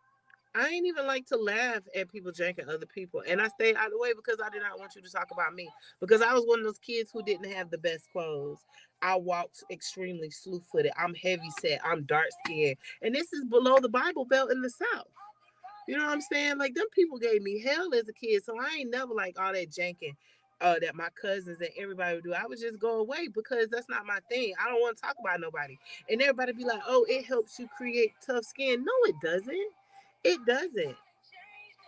I ain't even like to laugh at people drinking other people. And I stayed out of the way because I did not want you to talk about me. Because I was one of those kids who didn't have the best clothes. I walked extremely slew footed. I'm heavy set. I'm dark skinned. And this is below the Bible Belt in the South. You know what I'm saying? Like, them people gave me hell as a kid. So I ain't never like all that janking that my cousins and everybody would do. I would just go away because that's not my thing. I don't want to talk about nobody. And everybody be like, oh, it helps you create tough skin. No, it doesn't. It doesn't.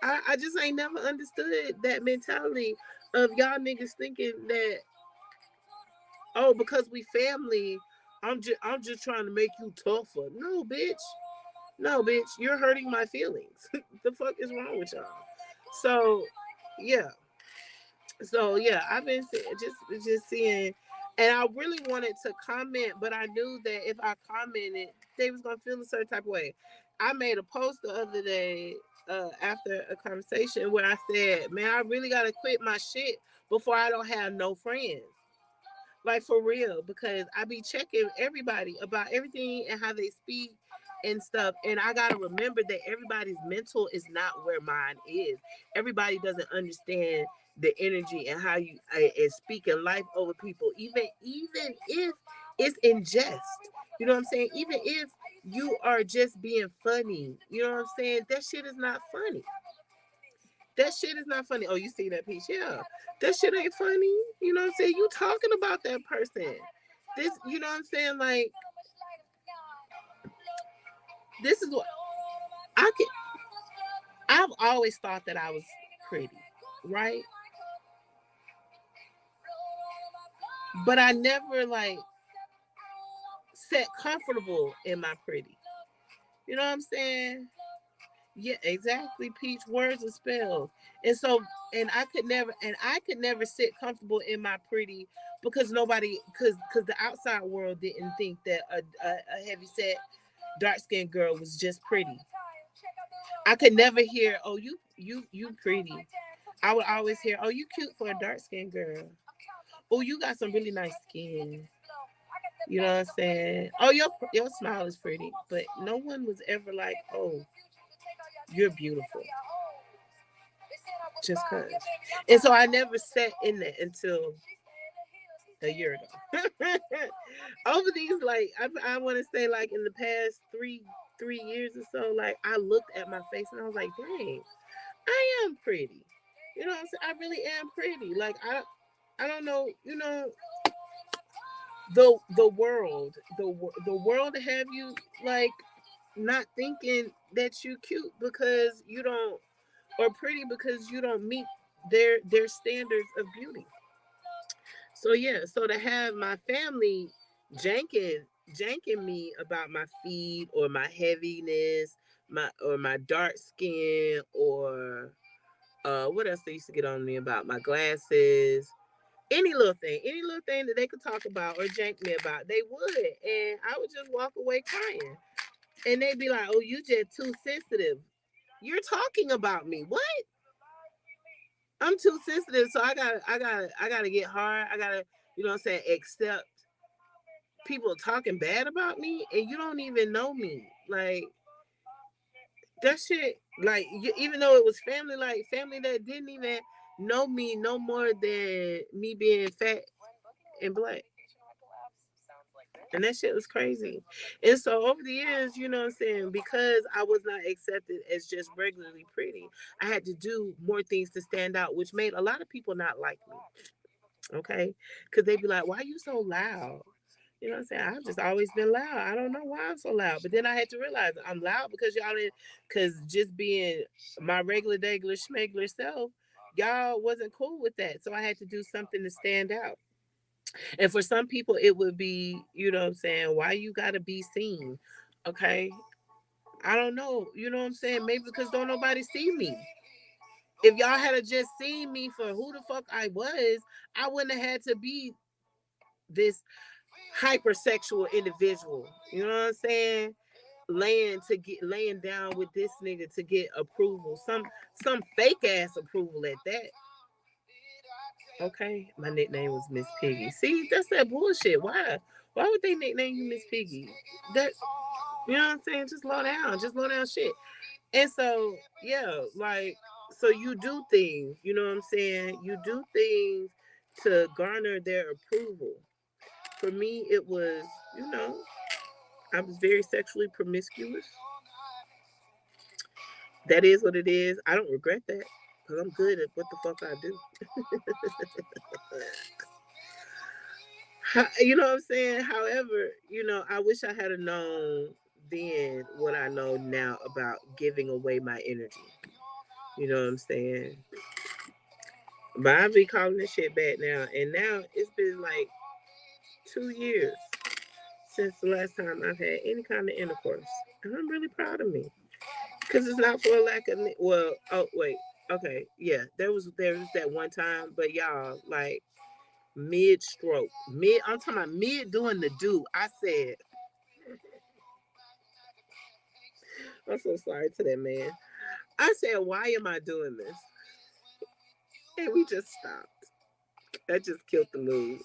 I just ain't never understood that mentality of y'all niggas thinking that, oh, because we family, I'm just trying to make you tougher. No, bitch. No, bitch. You're hurting my feelings. The fuck is wrong with y'all? So, yeah. So yeah, I've been just seeing, and I really wanted to comment, but I knew that if I commented, they was gonna feel a certain type of way. I made a post the other day after a conversation where I said, "Man, I really gotta quit my shit before I don't have no friends." Like for real, because I be checking everybody about everything and how they speak and stuff. And I gotta remember that everybody's mental is not where mine is. Everybody doesn't understand the energy and how you is speaking life over people, even if it's in jest. You know what I'm saying? Even if you are just being funny, you know what I'm saying? That shit is not funny. That shit is not funny. Oh, you see that piece? Yeah. That shit ain't funny. You know what I'm saying? You talking about that person. This, you know what I'm saying? Like, this is what I can. I've always thought that I was pretty, right? But I never like set comfortable in my pretty. You know what I'm saying? Yeah, exactly. Peach, words and spells. And so, I could never sit comfortable in my pretty because nobody, because the outside world didn't think that a heavy set, dark skinned girl was just pretty. I could never hear, oh, you pretty. I would always hear, oh, you cute for a dark skinned girl. Oh, you got some really nice skin. You know what I'm saying? Oh, your smile is pretty, but no one was ever like, oh, you're beautiful. Just cause. And so I never sat in that until a year ago. Over these, like I want to say, like in the past three years or so, like I looked at my face and I was like, dang, I am pretty. You know what I'm saying? I really am pretty. Like I don't know. You know, the world have you like not thinking that you cute because you don't, or pretty because you don't meet their standards of beauty. So yeah, so to have my family janking me about my feet or my heaviness, my dark skin, or what else they used to get on me about my glasses, any little thing that they could talk about or jank me about, they would, and I would just walk away crying, and they'd be like, "Oh, you just too sensitive. You're talking about me. What? I'm too sensitive, so I gotta get hard. I gotta, you know what I'm saying, accept people talking bad about me, and you don't even know me. Like that shit. Like even though it was family, like family that didn't even know me no more than me being fat and black. And that shit was crazy. And so over the years, you know what I'm saying, because I was not accepted as just regularly pretty, I had to do more things to stand out, which made a lot of people not like me. Okay? Because they'd be like, why are you so loud? You know what I'm saying? I've just always been loud. I don't know why I'm so loud. But then I had to realize I'm loud because y'all didn't, because just being my regular, regular, schmegler self, y'all wasn't cool with that. So I had to do something to stand out. And for some people, it would be, you know what I'm saying, why you gotta be seen? Okay. I don't know. You know what I'm saying? Maybe because don't nobody see me. If y'all had just seen me for who the fuck I was, I wouldn't have had to be this hypersexual individual. You know what I'm saying? Laying down with this nigga to get approval. Some fake ass approval at that. Okay, my nickname was Miss Piggy. See, that's that bullshit. Why would they nickname you Miss Piggy? That, you know what I'm saying? Just low down shit. And so yeah, like, so you do things. You know what I'm saying? You do things to garner their approval. For me, it was, you know, I was very sexually promiscuous. That is what it is. I don't regret that because I'm good at what the fuck I do. You know what I'm saying? However, you know, I wish I had known then what I know now about giving away my energy. You know what I'm saying? But I be calling this shit back now, and now it's been like 2 years since the last time I've had any kind of intercourse, and I'm really proud of me because it's not for a lack of. Well, oh wait, okay, yeah, there was that one time, but y'all like mid stroke, mid. I'm talking about mid doing the do. I said, I'm so sorry to that man. I said, why am I doing this? And we just stopped. That just killed the mood.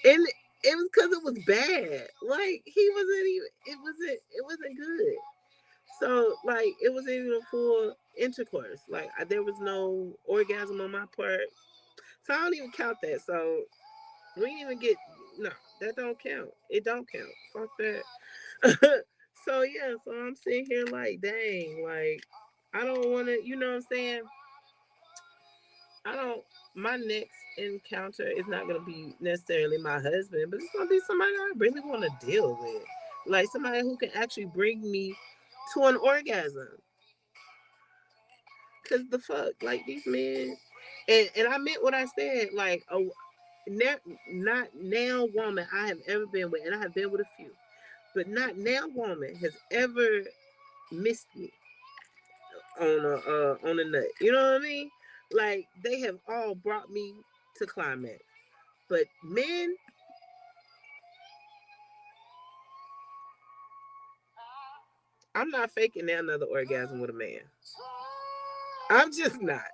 And it was because it was bad. Like he wasn't even. It wasn't good. So like it wasn't even a full intercourse. Like there was no orgasm on my part. So I don't even count that. So we didn't even get no. That don't count. It don't count. Fuck that. So yeah. So I'm sitting here like, dang. Like I don't want to. You know what I'm saying? I don't. My next encounter is not gonna be necessarily my husband, but it's gonna be somebody I really want to deal with, like somebody who can actually bring me to an orgasm. Cause the fuck, like these men, and I meant what I said. Like a not now woman I have ever been with, and I have been with a few, but not now woman has ever missed me on a nut. You know what I mean? Like they have all brought me to climax. But men, I'm not faking now another orgasm with a man. I'm just not.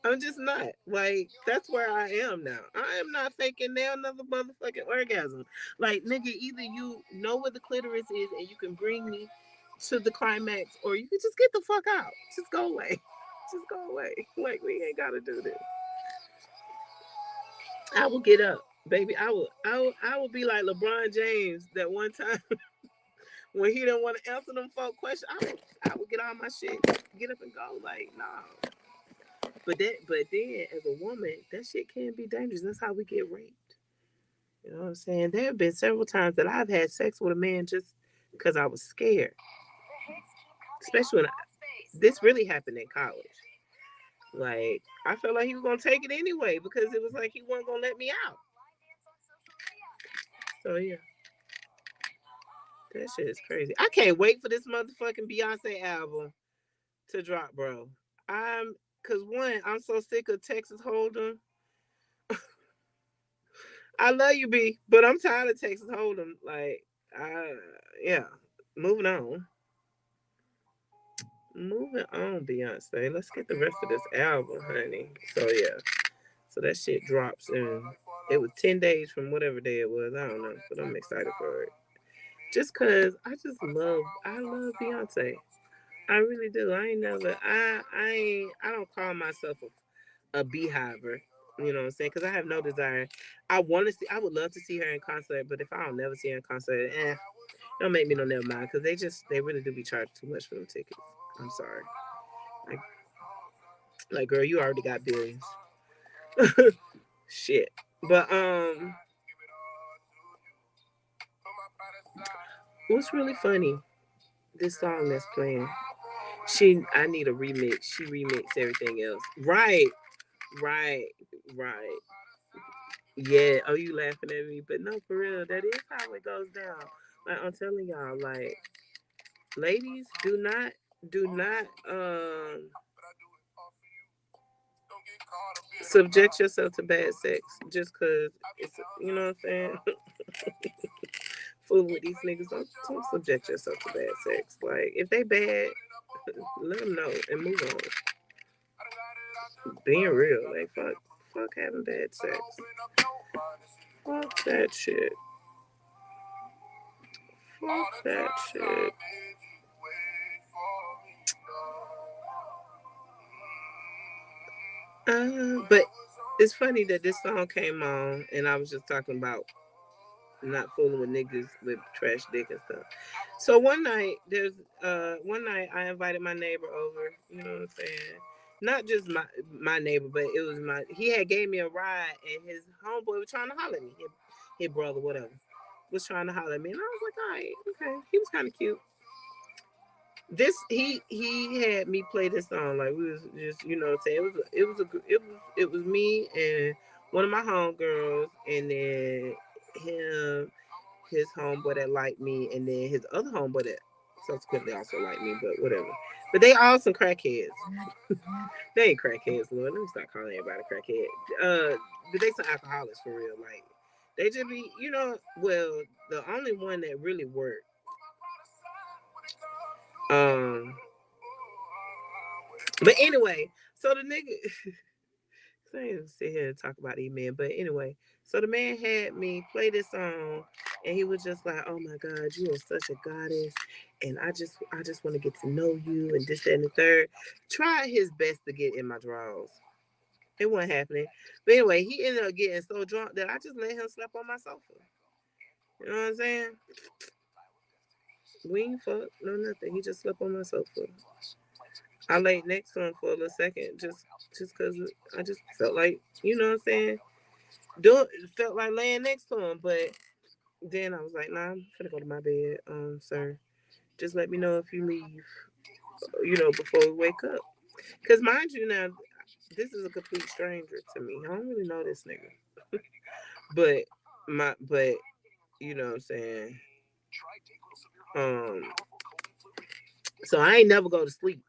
I'm just not. Like, that's where I am now. I am not faking now another motherfucking orgasm. Like, nigga, either you know where the clitoris is and you can bring me to the climax, or you can just get the fuck out. Just go away. Just go away. Like, we ain't gotta do this. I will get up. Baby, I will be like LeBron James that one time when he didn't want to answer them folk questions. I would get all my shit, get up and go. Like, nah. But then as a woman, that shit can be dangerous. That's how we get raped. You know what I'm saying? There have been several times that I've had sex with a man just because I was scared. Especially this really happened in college. Like I felt like he was gonna take it anyway because it was like he wasn't gonna let me out. So yeah, that shit is crazy. I can't wait for this motherfucking Beyonce album to drop, bro. I'm cause one, I'm so sick of Texas Hold'em. I love you, B, but I'm tired of Texas Hold'em. Like, yeah. Moving on. Moving on, Beyonce. Let's get the rest of this album, honey. So yeah. So that shit drops in. It was 10 days from whatever day it was. I don't know, but I'm excited for it. Just cause I love Beyonce. I really do. I ain't never. I ain't. I don't call myself a beehiver. You know what I'm saying? Because I have no desire. I want to see. I would love to see her in concert, but if I don't never see her in concert, don't make me no never mind. Because they really do be charging too much for them tickets. I'm sorry. Like, girl, you already got billions. Shit. But what's really funny? This song that's playing. I need a remix. She remixed everything else. Right. Right. Right. Yeah. Oh, you laughing at me? But no, for real, that is how it goes down. Like I'm telling y'all, like ladies, do not subject yourself to bad sex just cause it's you know what I'm saying. Fooling with these niggas, don't subject yourself to bad sex. Like if they bad, let them know and move on. Being real, like fuck having bad sex. Fuck that shit. Fuck that shit. But it's funny that this song came on and I was just talking about not fooling with niggas with trash dick and stuff. So one night I invited my neighbor over, you know what I'm saying? Not just my neighbor, but it was he had gave me a ride and his homeboy was trying to holler at me. His brother, whatever, was trying to holler at me. And I was like, all right, okay. He was kind of cute. This he had me play this song like we was just saying it was me and one of my homegirls and then him his homeboy that liked me and then his other homeboy that subsequently also liked me, but whatever. But they all some crackheads. They ain't crackheads, Lord. Let me stop calling everybody crackhead. But they some alcoholics for real. Like they just be, well, the only one that really worked. Um, but anyway, so the nigga, I ain't even sit here and talk about these men, but anyway, so the man had me play this song, and he was just like, "Oh my God, you are such a goddess, and I just want to get to know you, and this, that, and the third." Tried his best to get in my drawers. It wasn't happening. But anyway, he ended up getting so drunk that I just let him sleep on my sofa. You know what I'm saying? We ain't fuck, no nothing. He just slept on my sofa. I laid next to him for a little second, just cause I just felt like, you know what I'm saying? Do felt like laying next to him, but then I was like, nah, I'm finna go to my bed, sir. Just let me know if you leave, before we wake up. Cause mind you now, this is a complete stranger to me. I don't really know this nigga. But but you know what I'm saying? Um so I ain't never go to sleep.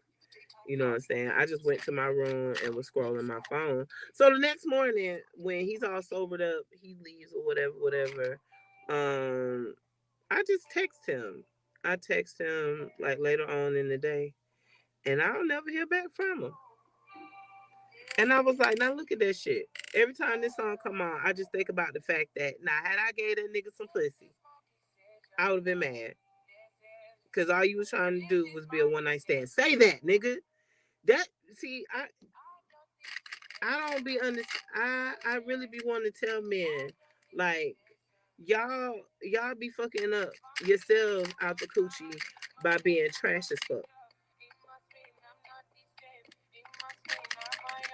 You know what I'm saying? I just went to my room and was scrolling my phone. So the next morning, when he's all sobered up, he leaves or whatever, whatever. Um, I just text him. I text him like later on in the day, and I don't never hear back from him. And I was like, now look at that shit. Every time this song come on, I just think about the fact that now had I gave that nigga some pussy, I would have been mad. Cause all you was trying to do was be a one night stand. Say that, nigga. That see, I don't be under. I really be wanting to tell men like y'all be fucking up yourselves out the coochie by being trash as fuck.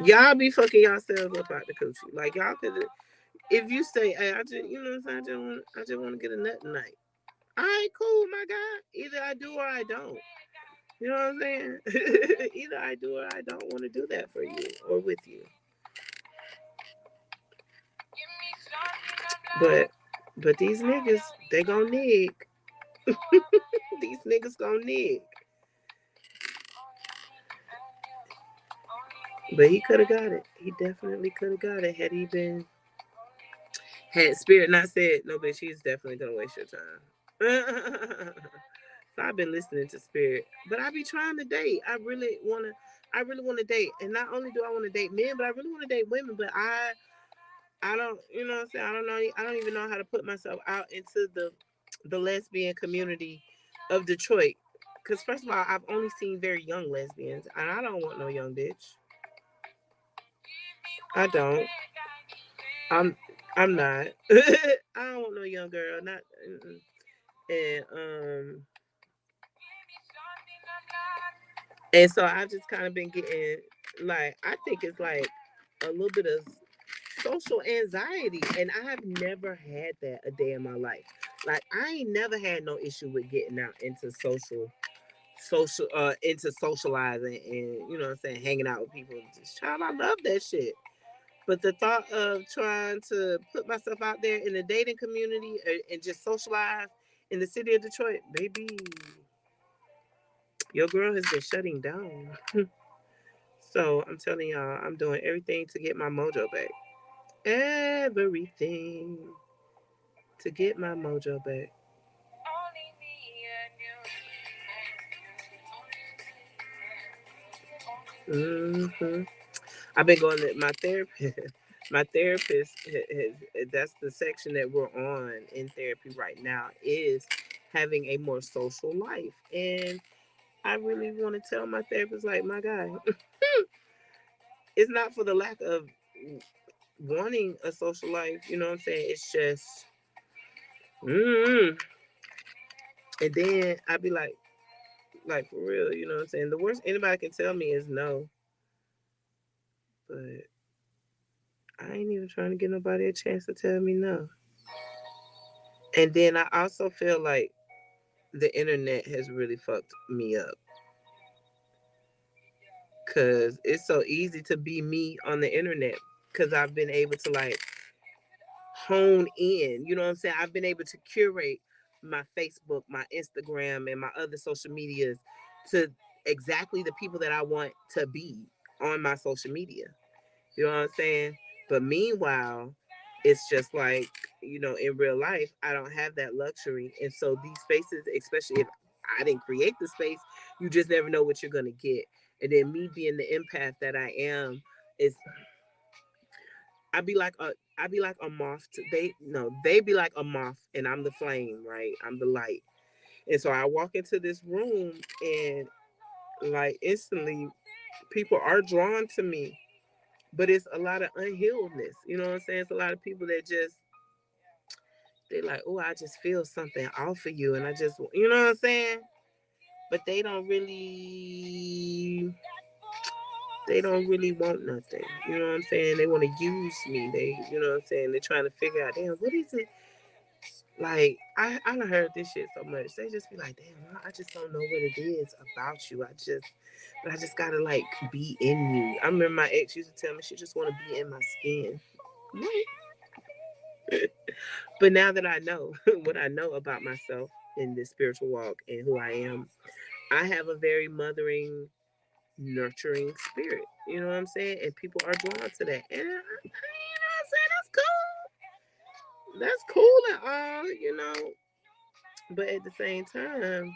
Y'all be fucking yourselves up out the coochie. Like y'all could, if you say, "Hey, I just, what I'm saying, I just want to get a nut tonight." All right, cool, my guy. Either I do or I don't. You know what I'm saying? Either I do or I don't want to do that for you or with you. But but these niggas, they gon' nig. These niggas gon' nig. But he could have got it. He definitely could have got it had he been had Spirit not said, no, bitch, he's definitely gonna waste your time. So I've been listening to Spirit, but I be trying to date. I really want to date, and not only do I want to date men, but I really want to date women. But I don't, you know what I'm saying? I don't know. I don't even know how to put myself out into the lesbian community of Detroit. Because first of all, I've only seen very young lesbians, and I don't want no young bitch. I don't. I'm I'm not. I don't want no young girl. Not. Mm-mm. And and so I've just kind of been getting like I think it's like a little bit of social anxiety, and I have never had that a day in my life. Like I ain't never had no issue with getting out into into socializing and you know what I'm saying, hanging out with people. Just child, I love that shit. But the thought of trying to put myself out there in the dating community and just socialize in the city of Detroit, baby, your girl has been shutting down. So I'm telling y'all, I'm doing everything to get my mojo back. Everything to get my mojo back. hmm I've been going to my therapist. My therapist that's the section that we're on in therapy right now is having a more social life. And I really want to tell my therapist, like, my guy, it's not for the lack of wanting a social life. You know what I'm saying? It's just, mm and then I'd be like for real, you know what I'm saying? The worst anybody can tell me is no, but I ain't even trying to give nobody a chance to tell me no. And then I also feel like the internet has really fucked me up. Cause it's so easy to be me on the internet. Cause I've been able to like hone in. You know what I'm saying? I've been able to curate my Facebook, my Instagram, and my other social medias to exactly the people that I want to be on my social media. You know what I'm saying? But meanwhile, it's just like, in real life, I don't have that luxury. And so these spaces, especially if I didn't create the space, you just never know what you're going to get. And then me being the empath that I am, is I'd be like a moth to they no, they be like a moth and I'm the flame, right? I'm the light. And so I walk into this room and like instantly people are drawn to me. But it's a lot of unhealedness. You know what I'm saying? It's a lot of people that just they like, oh, I just feel something off of you, and I just, you know what I'm saying? But they don't really want nothing. You know what I'm saying? They want to use me. They, you know what I'm saying? They're trying to figure out, damn, what is it? Like I done heard this shit so much. They just be like, damn, I just don't know what it is about you. But I just gotta like be in you. I remember my ex used to tell me she just want to be in my skin. But now that I know what I know about myself in this spiritual walk and who I am, I have a very mothering, nurturing spirit. You know what I'm saying? And people are drawn to that. And you know what I'm saying? That's cool and all. But at the same time,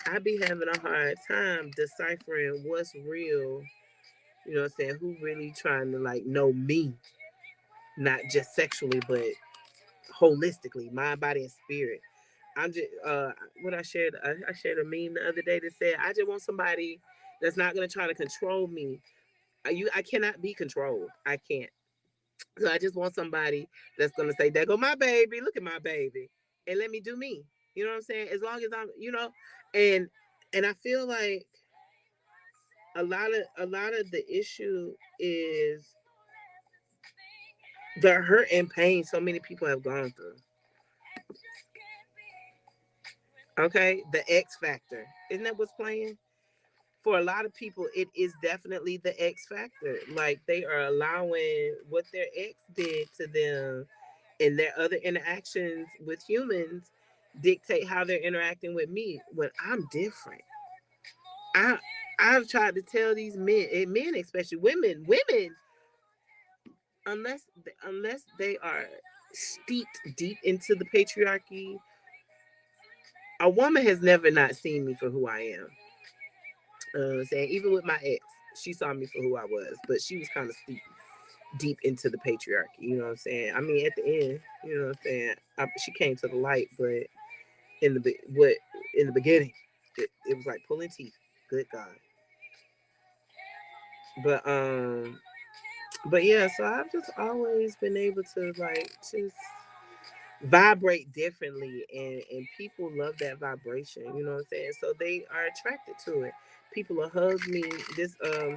I be having a hard time deciphering what's real. You know what I'm saying? Who really trying to like know me, not just sexually, but holistically, mind, body, and spirit. I'm just what I shared a meme the other day that said I just want somebody that's not gonna try to control me. I cannot be controlled. I can't. So I just want somebody that's gonna say, "There go my baby. Look at my baby," and let me do me. You know what I'm saying? As long as and I feel like a lot of the issue is the hurt and pain so many people have gone through. Okay, the X factor, isn't that what's playing? For a lot of people, it is definitely the X factor. Like they are allowing what their ex did to them and their other interactions with humans dictate how they're interacting with me when I'm different. I I've tried to tell these men, and men especially women, unless they are steeped deep into the patriarchy, a woman has never not seen me for who I am. Saying even with my ex, she saw me for who I was, but she was kind of deep into the patriarchy. You know what I'm saying? I mean, at the end, you know what I'm saying? She came to the light, but what in the beginning, it was like pulling teeth. Good God. But yeah. So I've just always been able to like just vibrate differently, and people love that vibration. You know what I'm saying? So they are attracted to it. People will hug me. The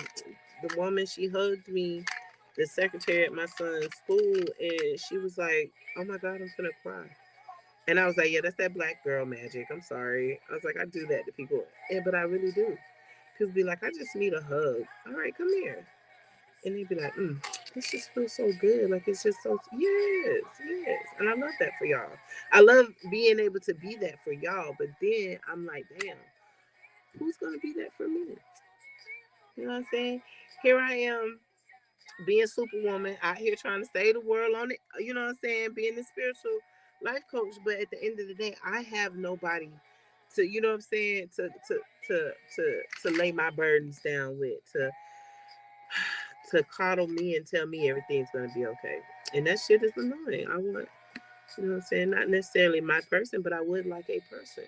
woman, she hugged me, the secretary at my son's school, and she was like, "Oh my God, I'm gonna cry." And I was like, "Yeah, that's that black girl magic. I'm sorry." I was like, "I do that to people, but I really do." People be like, "I just need a hug." All right, come here, and they'd be like, "This just feels so good. Like it's just so yes, yes." And I love that for y'all. I love being able to be that for y'all. But then I'm like, damn, who's gonna be that for me? You know what I'm saying? Here I am being superwoman out here trying to save the world on it. You know what I'm saying? Being the spiritual life coach, but at the end of the day, I have nobody to, you know what I'm saying, to lay my burdens down with, to coddle me and tell me everything's gonna be okay. And that shit is annoying. I want, you know what I'm saying, not necessarily my person, but I would like a person.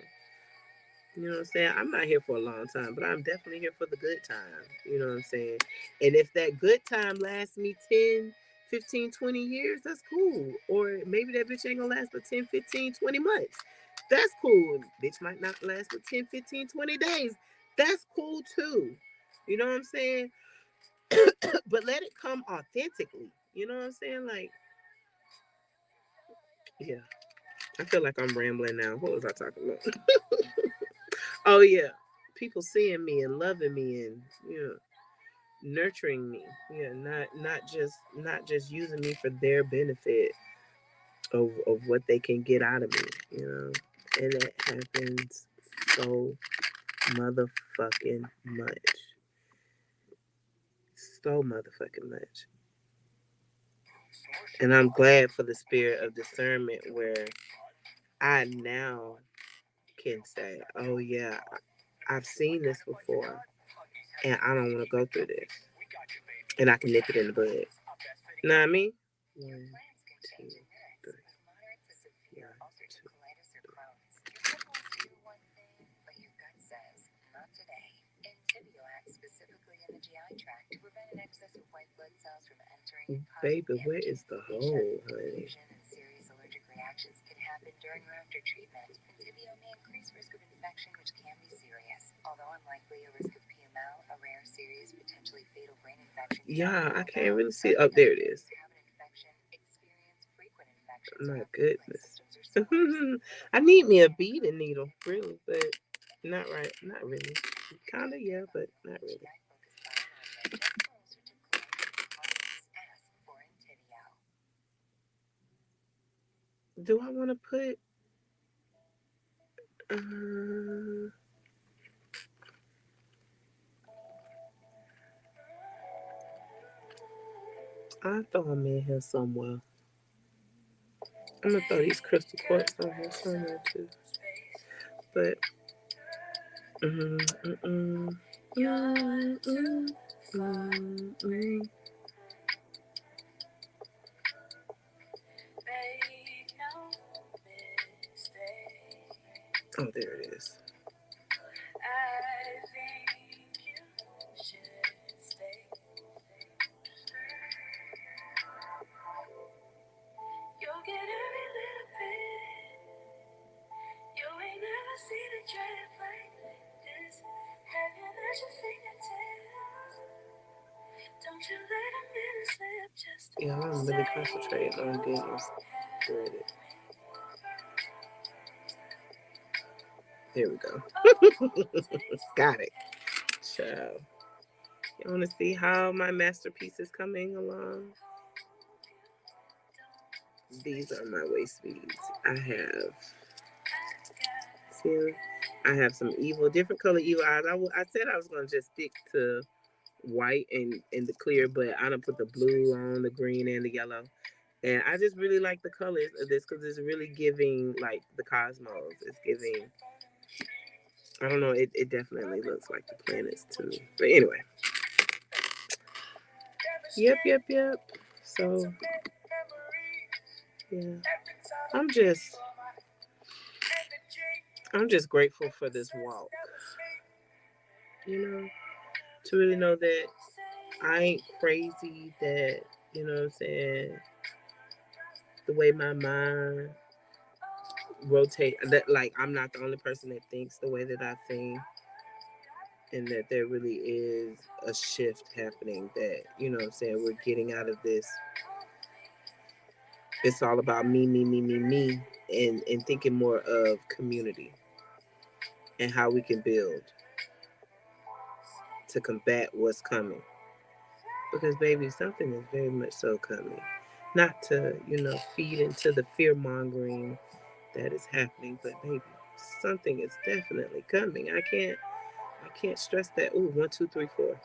You know what I'm saying? I'm not here for a long time, but I'm definitely here for the good time. You know what I'm saying? And if that good time lasts me 10, 15, 20 years, that's cool. Or maybe that bitch ain't gonna last but 10, 15, 20 months. That's cool. Bitch might not last but 10, 15, 20 days. That's cool too. You know what I'm saying? But let it come authentically. You know what I'm saying? Like, yeah. I feel like I'm rambling now. What was I talking about? Oh, yeah. people seeing me and loving me and nurturing me. Yeah, not just using me for their benefit of what they can get out of me. And it happens so motherfucking much. So motherfucking much. And I'm glad for the spirit of discernment where I now can say, oh yeah, I've seen this before and I don't want to go through this. And I can nip it in the bud. You know what I mean? One, two, three. Baby, where is the hole, honey? Yeah, I can't really see. Oh, there it is. My goodness. I need me a beading needle, really, but not right. Not really. Kinda, yeah, but not really. Do I want to put? I throw them in here somewhere. I'm gonna throw these crystal quartz on here somewhere too. But mm, mm, mm, mm, mm, mm. Oh, there it is. Yeah, I'm really concentrating on getting this threaded. There we go. Got it. So, you want to see how my masterpiece is coming along? These are my waist beads. See, I have some different color evil eyes. I said I was gonna just stick to white and the clear, but I don't put the blue on, the green and the yellow. And I just really like the colors of this because it's really giving like the cosmos. It's giving. I don't know. It definitely looks like the planets to me. But anyway, yep. So yeah, I'm just I'm just grateful for this walk. You know, to really know that I ain't crazy. That what I'm saying. The way my mind rotate that like I'm not the only person that thinks the way that I think and that there really is a shift happening that what I'm saying we're getting out of this. It's all about me and thinking more of community and how we can build to combat what's coming because baby something is very much so coming, not to feed into the fear mongering that is happening, but baby something is definitely coming. I can't stress that. Ooh, 1, 2, 3, 4.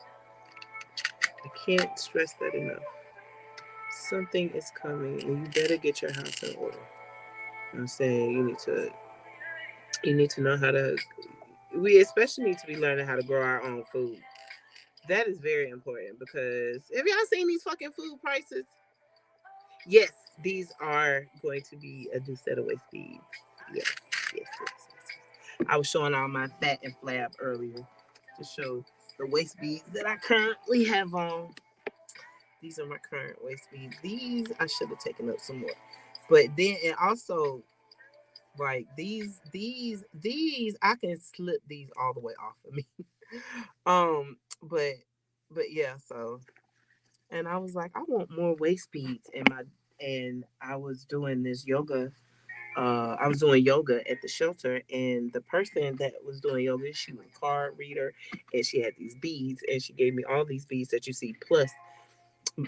I can't stress that enough. Something is coming, and you better get your house in order. I'm saying you need to know how to. We especially need to be learning how to grow our own food. That is very important because have y'all seen these fucking food prices? Yes, these are going to be a new set of waist beads. Yes. I was showing all my fat and flab earlier to show the waist beads that I currently have on. These are my current waist beads. These I should have taken up some more. But then and also like these I can slip these all the way off of me. But yeah, so and I was like, I want more waist beads and I was doing this yoga I was doing yoga at the shelter, and the person that was doing yoga, she was a card reader, and she had these beads, and she gave me all these beads that you see. Plus,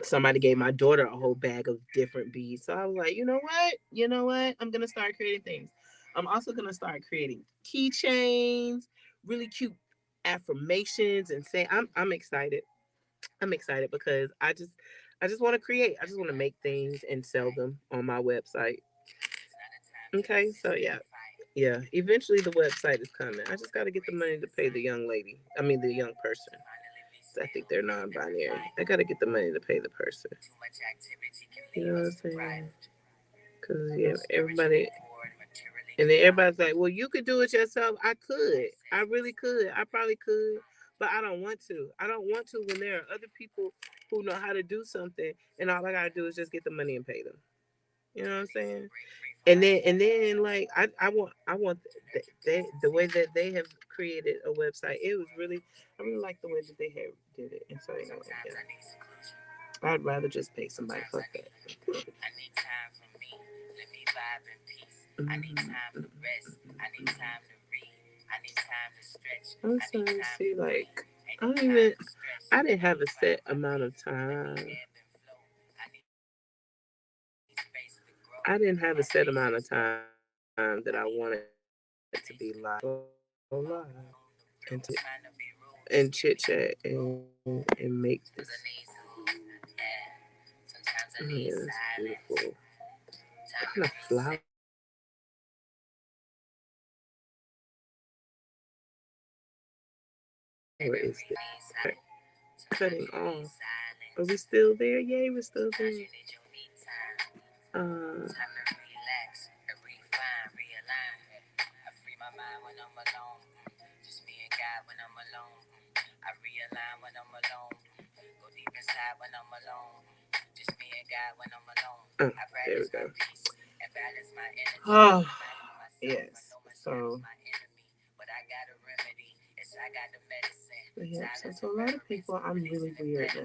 somebody gave my daughter a whole bag of different beads. So I was like, you know what? You know what? I'm gonna start creating things. I'm also gonna start creating keychains, really cute affirmations, and say I'm excited. I'm excited because I just want to create. I just want to make things and sell them on my website. Okay, so yeah. Yeah, eventually the website is coming. I just got to get the money to pay the young lady. I mean, the young person. I think they're non-binary. I got to get the money to pay the person. You know what I'm saying? Because yeah, everybody, and then everybody's like, "Well, you could do it yourself." I could. I really could. I probably could, but I don't want to. I don't want to when there are other people who know how to do something, and all I gotta do is just get the money and pay them. You know what I'm saying? And then like I want the way that they have created a website. It was really I really like the way that they have did it. And so you know, yeah, I'd rather just pay somebody for that. I need time for me. Let me vibe in peace. I need time to rest. I need time to read. I need time to stretch. I'm starting to see like I don't even I didn't have a set amount of time. I didn't have a set amount of time that I wanted to be live. Go live and and chit chat and make this. Yeah, it's beautiful. What kind of flower is this? Cutting off. Are we still there? Yay, we're still there. Uh, oh, there we go. Oh, yes. So, yeah, so to a lot of people, I'm really weird now.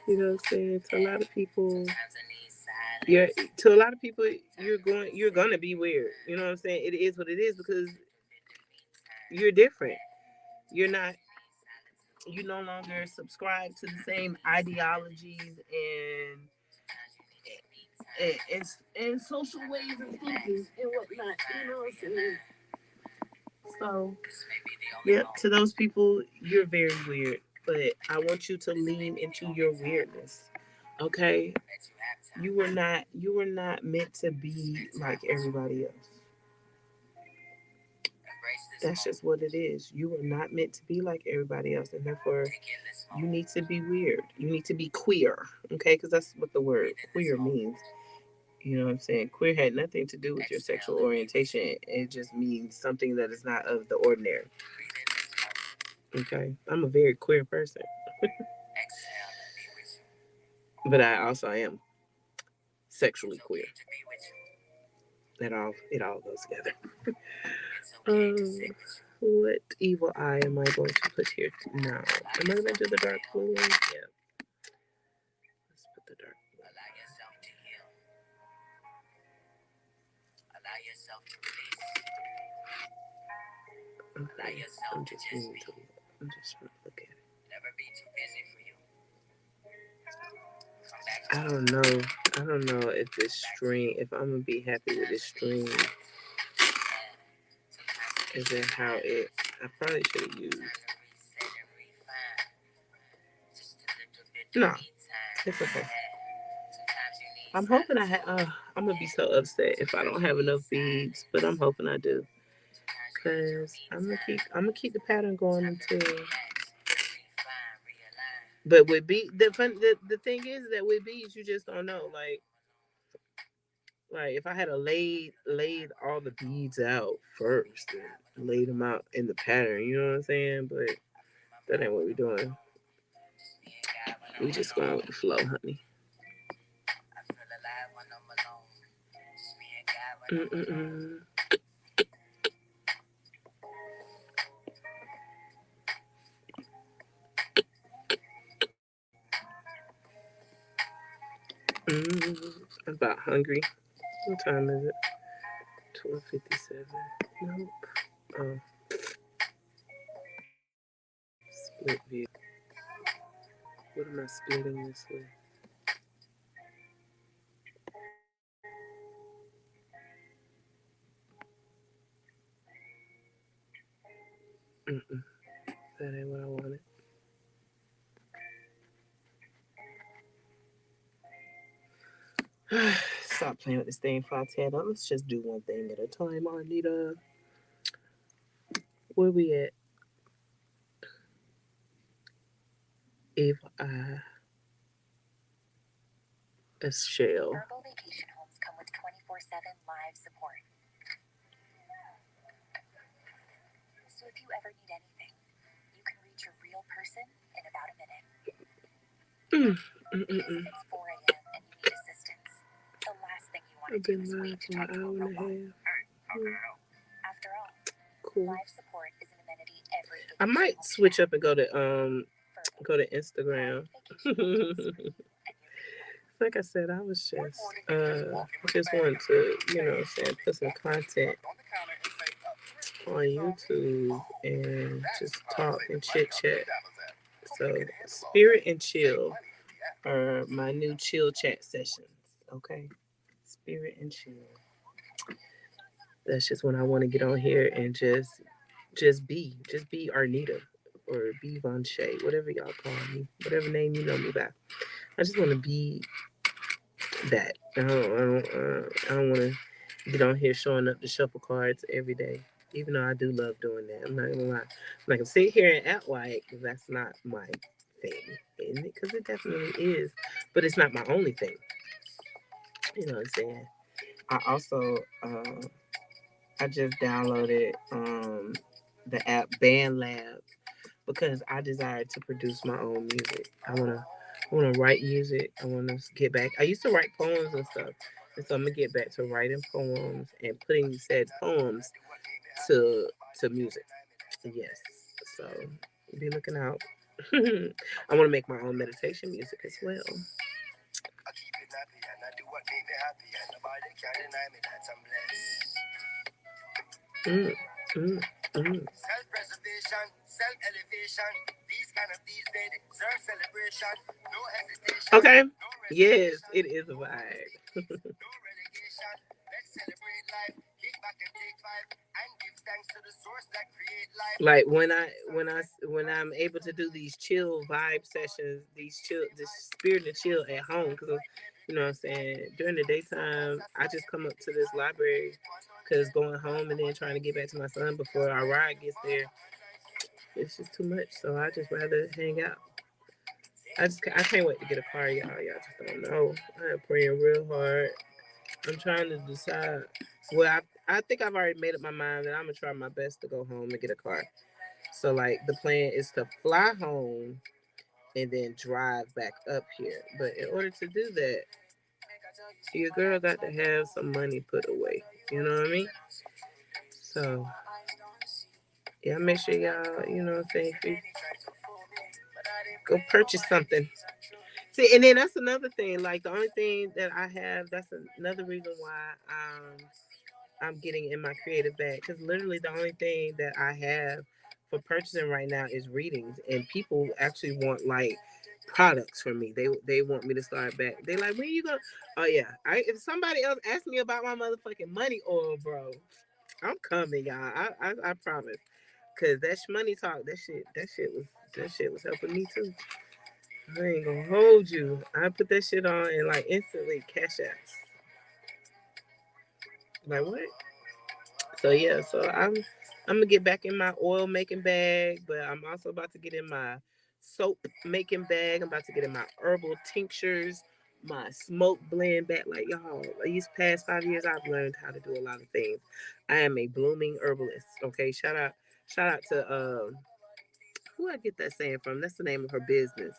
You know what I'm saying? To a lot of people, you're to a lot of people, you're gonna be weird. You know what I'm saying? It is what it is because you're different. You're not you no longer subscribe to the same ideologies and social ways of thinking and whatnot. You know what I'm saying? So, yeah, to those people, you're very weird, but I want you to lean into your weirdness. Okay, you were not meant to be like everybody else. That's just what it is. You were not meant to be like everybody else, and therefore, you need to be weird. You need to be queer. Okay, because that's what the word queer means. You know what I'm saying? Queer had nothing to do with your sexual orientation. It just means something that is not of the ordinary. Okay, I'm a very queer person, but I also am sexually queer. It all goes together. Um, what evil eye am I going to put here now? Am I going to do the dark blue one? Yeah, let's put the dark blue. Okay, I'm just trying to look at it. I don't know. I don't know if this string, if I'm gonna be happy with this string, is that how it? I probably should have used. No, it's okay. I'm hoping I have. I'm gonna be so upset if I don't have enough beads, but I'm hoping I do, cause I'm gonna keep the pattern going until. But with bead, the thing is that with beads, you just don't know. Like if I had a laid all the beads out first and laid them out in the pattern, you know what I'm saying? But that ain't what we're doing. We just going with the flow, honey. Mm-mm-mm. Mm, I'm about hungry. What time is it? 12:57. Nope. Oh, split view. What am I splitting this with? Mm-mm. That ain't what I wanted. Stop playing with this thing, Fontana. Let's just do one thing at a time, Arnita. Where we at? If I a shell. Herbal vacation homes come with 24/7 live support. So if you ever need anything, you can reach a real person in about a minute. Because if it's 4 a.m. and you need assistance, the last thing you want to do is wait to talk to a robot. After all, cool. Live support is an amenity every vacation I might switch up and go to Instagram. Like I said, I was just wanted to, put some content on YouTube and just talk and chit chat. So Spirit and Chill are my new chill chat sessions. Okay. Spirit and Chill. That's just when I want to get on here and just be Arnita or be VonShea, whatever y'all call me, whatever name you know me by. I just want to be that. I don't want to get on here showing up the shuffle cards every day. Even though I do love doing that, I'm not gonna lie. I'm not gonna sit here and act like that's not my thing, because it definitely is. But it's not my only thing. You know what I'm saying? I also I just downloaded the app Band Lab because I desire to produce my own music. I wanna write music. I wanna get back. I used to write poems and stuff, and so I'm gonna get back to writing poems and putting said poems to music. Yes, so be looking out. I want to make my own meditation music as well. I keep it happy and I do what make me happy and nobody can deny me that I'm blessed. Self-preservation, self-elevation. These kind of these days deserve celebration. No hesitation. Okay. No yes, it is a vibe. No relegation. Let's celebrate life. Kick back and take five and give thanks to the source that create life. Like when I'm able to do these chill vibe sessions, this spirit and chill at home, because you know what I'm saying, during the daytime I just come up to this library because going home and then trying to get back to my son before our ride gets there, it's just too much. So I just rather hang out. I can't wait to get a car, y'all. Y'all just don't know. I am praying real hard. I'm trying to decide. Well, I think I've already made up my mind that I'm gonna try my best to go home and get a car. So like the plan is to fly home and then drive back up here. But in order to do that, your girl got to have some money put away. You know what I mean? So yeah, make sure y'all, you know what I'm saying, if you go purchase something. See, and then that's another thing. Like the only thing that I have, that's another reason why I'm getting in my creative bag, because literally the only thing that I have for purchasing right now is readings, and people actually want like products from me. They want me to start back. They like, when you go? Oh yeah, if somebody else asks me about my motherfucking money oil, bro, I'm coming, y'all. I promise. Cause that money talk, that shit was helping me too. I ain't gonna hold you. I put that shit on and like instantly cash apps. Like what? So yeah, so I'm gonna get back in my oil making bag, but I'm also about to get in my soap making bag. I'm about to get in my herbal tinctures, my smoke blend bag. Like y'all, these past 5 years, I've learned how to do a lot of things. I am a blooming herbalist. Okay, shout out to who I get that saying from. That's the name of her business.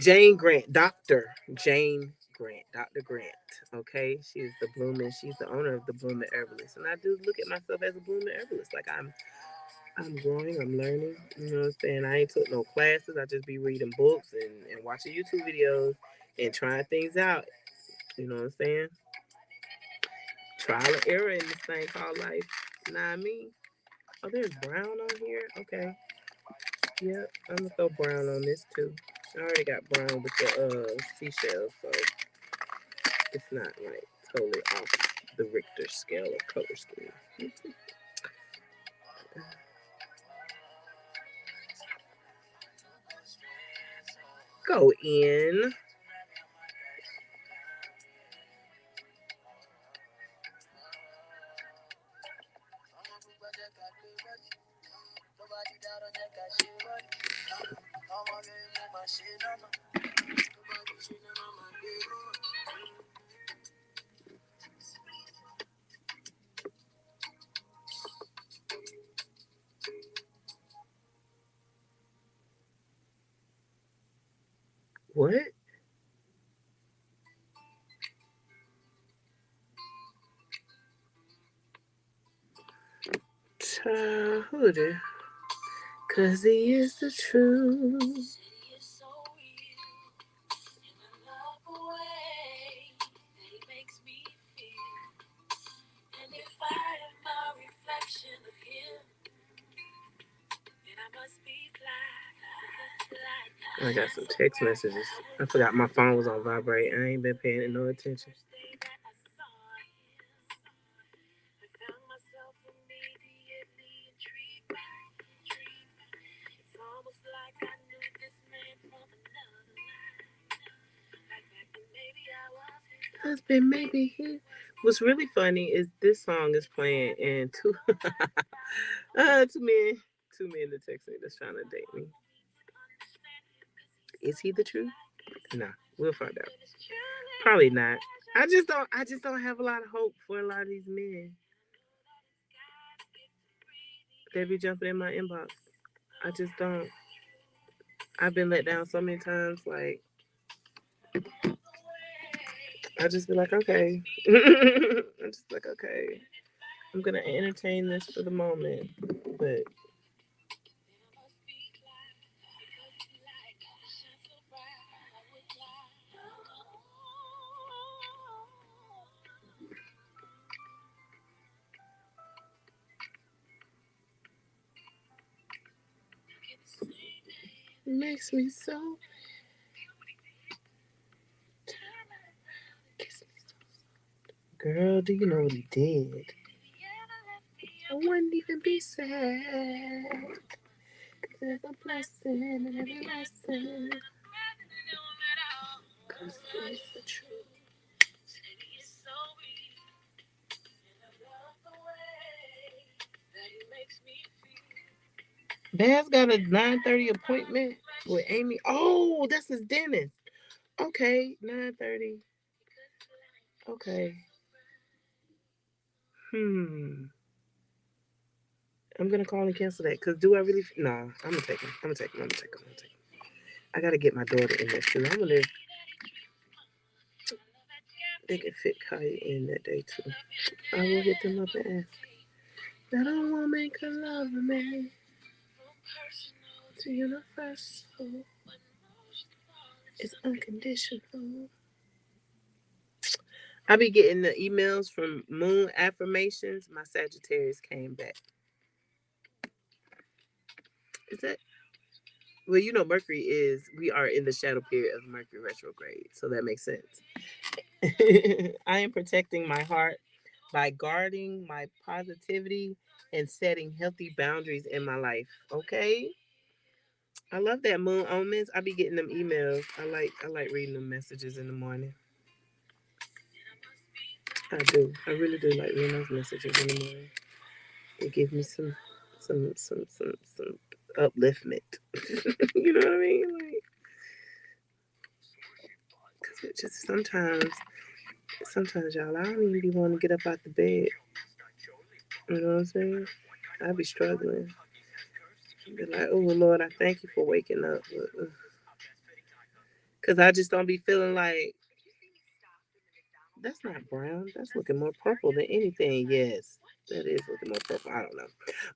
Jane Grant, Dr. Jane Grant, Dr. Grant. Okay, she's the owner of the Blooming Herbalist. And I do look at myself as a Blooming Herbalist. Like I'm growing, I'm learning. You know what I'm saying? I ain't took no classes. I just be reading books and watching YouTube videos and trying things out. You know what I'm saying? Trial and error in this thing called life. Nah, me. Oh, there's brown on here. Okay. Yep. I'm gonna throw brown on this too. I already got brown with the seashells, so it's not like totally off the Richter scale of color scheme. Go in. What? Childhood. Cause he is the truth. I got some text messages. I forgot my phone was on vibrate. I ain't been paying it no attention. Husband, maybe he. What's really funny is this song is playing and two men to text me that's trying to date me. Is he the truth? Nah, we'll find out. Probably not. I just don't have a lot of hope for a lot of these men. They be jumping in my inbox. I just don't. I've been let down so many times. Like I just be like, okay. I'm just like, okay. I'm gonna entertain this for the moment, but it makes me so. Girl, do you know what he did? I wouldn't even be sad. There's a blessing in every lesson. Cause it's the truth. Baz got a 9:30 appointment with Amy. Oh, that's his dentist. Okay, 9:30. Okay. Hmm. I'm gonna call and cancel that. Cause do I really? Nah, I'm gonna take him. I'm gonna take him. I'm gonna take him. I'm gonna take him. I gotta get my daughter in there too. I wonder if they can fit Kaya in that day too. I will hit them up and ask. That a woman can love a man to universal. It's unconditional. I be getting the emails from Moon Affirmations. My Sagittarius came back. Is that well? You know, Mercury is. We are in the shadow period of Mercury retrograde, so that makes sense. I am protecting my heart by guarding my positivity and setting healthy boundaries in my life. Okay. I love that Moon Omens. I be getting them emails. I like reading them messages in the morning. I do. I really do like reading those messages in the morning. They give me some upliftment. You know what I mean? Like, cause it just sometimes y'all, I don't even be wanting to get up out the bed. You know what I'm saying? I be struggling. Be like, oh Lord, I thank you for waking up. Cause I just don't be feeling like that's not brown. That's looking more purple than anything. Yes, that is looking more purple. I don't know,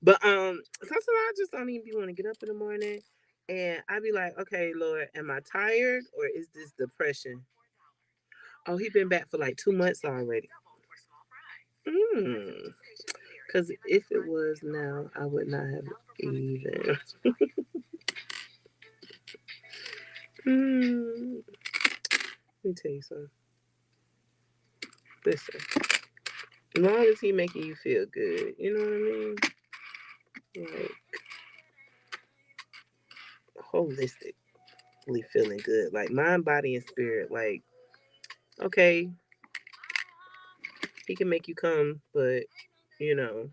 but sometimes I just don't even be want to get up in the morning, and I be like, okay, Lord, am I tired or is this depression? Oh, he been back for like 2 months already. Mm. Because if it was now, I would not have even. Mm. Let me tell you something. Listen, as long as he making you feel good, you know what I mean? Like holistically feeling good, like mind, body, and spirit. Like, okay, he can make you come, but you know,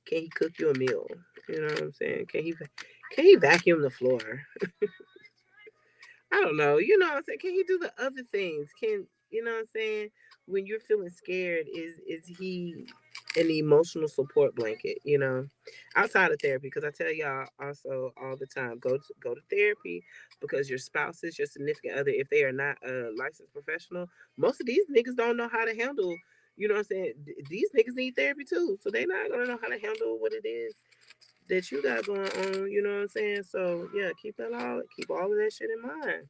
can he cook you a meal? You know what I'm saying? Can he vacuum the floor? I don't know. You know what I'm saying? Can he do the other things? Can you know what I'm saying? When you're feeling scared, is he an emotional support blanket? You know, outside of therapy, because I tell y'all also all the time, go to therapy because your spouses, your significant other, if they are not a licensed professional, most of these niggas don't know how to handle. You know what I'm saying? These niggas need therapy too, so they're not gonna know how to handle what it is that you got going on. You know what I'm saying? So yeah, keep all of that shit in mind.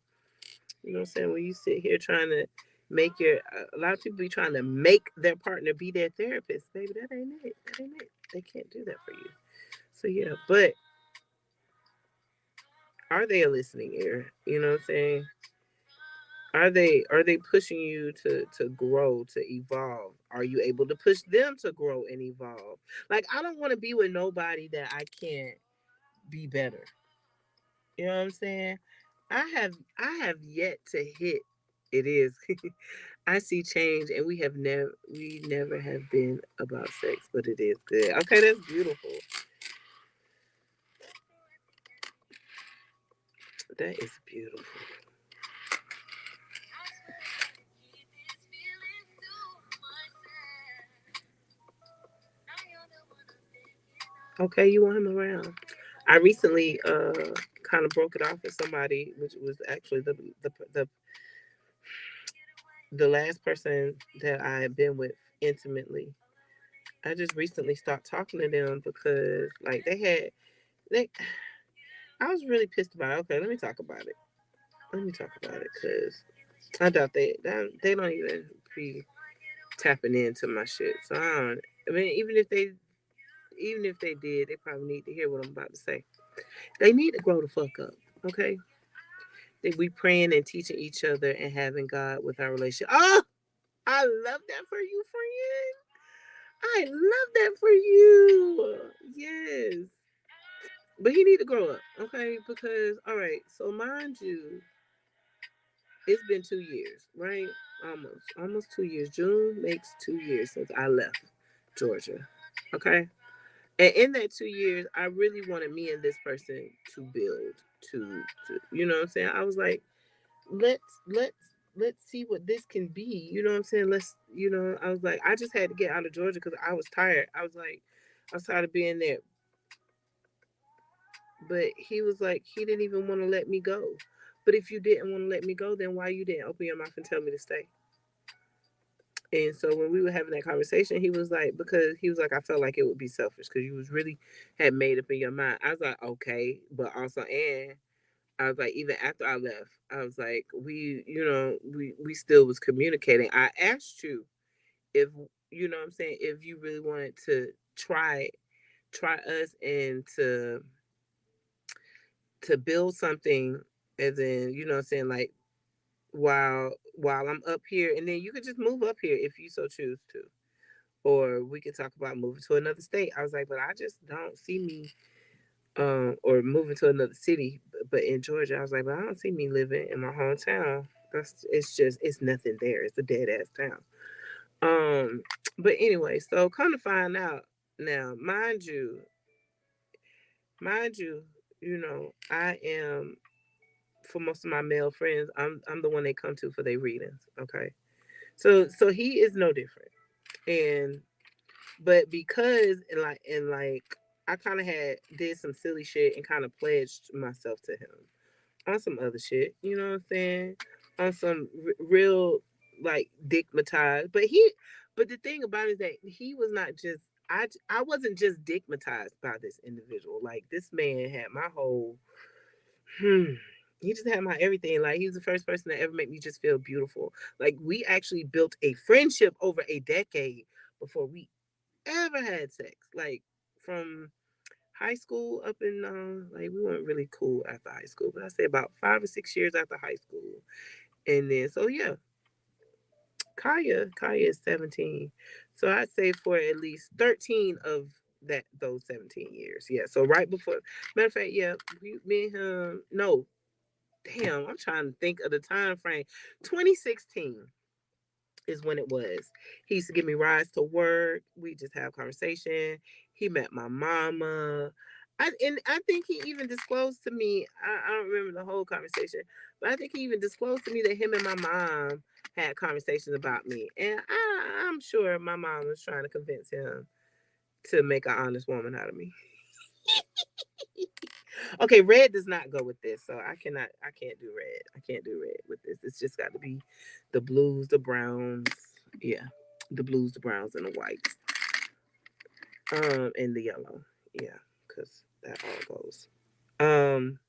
You know what I'm saying? When you sit here trying to make a lot of people be trying to make their partner be their therapist. Baby, that ain't it. That ain't it. They can't do that for you. So yeah, but are they a listening ear? You know what I'm saying? Are they pushing you to grow, to evolve? Are you able to push them to grow and evolve? Like I don't want to be with nobody that I can't be better. You know what I'm saying? I have yet to hit it is I see change and we never have been about sex, but it is good. Okay, that's beautiful. That is beautiful. Okay, you want him around. I recently kind of broke it off with somebody, which was actually the the last person that I had been with intimately. I just recently stopped talking to them because like they I was really pissed about it. Okay, let me talk about it. Let me talk about it because I doubt they don't even be tapping into my shit. So I don't. I mean, even if they did, they probably need to hear what I'm about to say. They need to grow the fuck up. Okay, they we praying and teaching each other and having God with our relationship. Oh, I love that for you, friend. I love that for you. Yes. But he need to grow up, okay? Because all right, so mind you, it's been 2 years, right? Almost 2 years. June makes 2 years since I left Georgia. Okay. And in that 2 years, I really wanted me and this person to build, to you know what I'm saying? I was like, let's see what this can be. You know what I'm saying? I was like, I just had to get out of Georgia because I was tired. I was tired of being there. But he was like, he didn't even want to let me go. But if you didn't want to let me go, then why you didn't open your mouth and tell me to stay? And so when we were having that conversation, he was like, because he was like, I felt like it would be selfish because you was really had made up in your mind. I was like, okay, but also, and I was like, even after I left, I was like, we still was communicating. I asked you if you know what I'm saying, if you really wanted to try us and to build something, as in, you know what I'm saying, like while I'm up here, and then you could just move up here if you so choose to, or we could talk about moving to another state. I was like, but I just don't see me, or moving to another city, but in Georgia. I was like, but I don't see me living in my hometown. It's nothing there. It's a dead ass town. Um, but anyway, so come to find out now, mind you, I am for most of my male friends, I'm the one they come to for their readings. Okay, so he is no different, and but because and like I kind of had did some silly shit and kind of pledged myself to him on some other shit. You know what I'm saying? On some real like digmatized. But the thing about it is that he was not just. I wasn't just digmatized by this individual. Like this man had my whole. Hmm. He just had my everything. Like he was the first person to ever make me just feel beautiful. Like we actually built a friendship over a decade before we ever had sex. Like from high school up in like we weren't really cool after high school, but I say about 5 or 6 years after high school. And then so yeah, Kaya is 17. So I'd say for at least 13 of that those 17 years. Yeah. So right before, matter of fact, yeah, me and him no, damn, I'm trying to think of the time frame. 2016 is when it was. He used to give me rides to work. We just have conversation. He met my mama. I think he even disclosed to me. I don't remember the whole conversation, but I think he even disclosed to me that him and my mom had conversations about me, and I'm sure my mom was trying to convince him to make an honest woman out of me. Okay, red does not go with this, so I can't do red. I can't do red with this. It's just got to be the blues, the browns, yeah, the blues, the browns, and the whites, and the yellow, yeah, because that all goes. Um,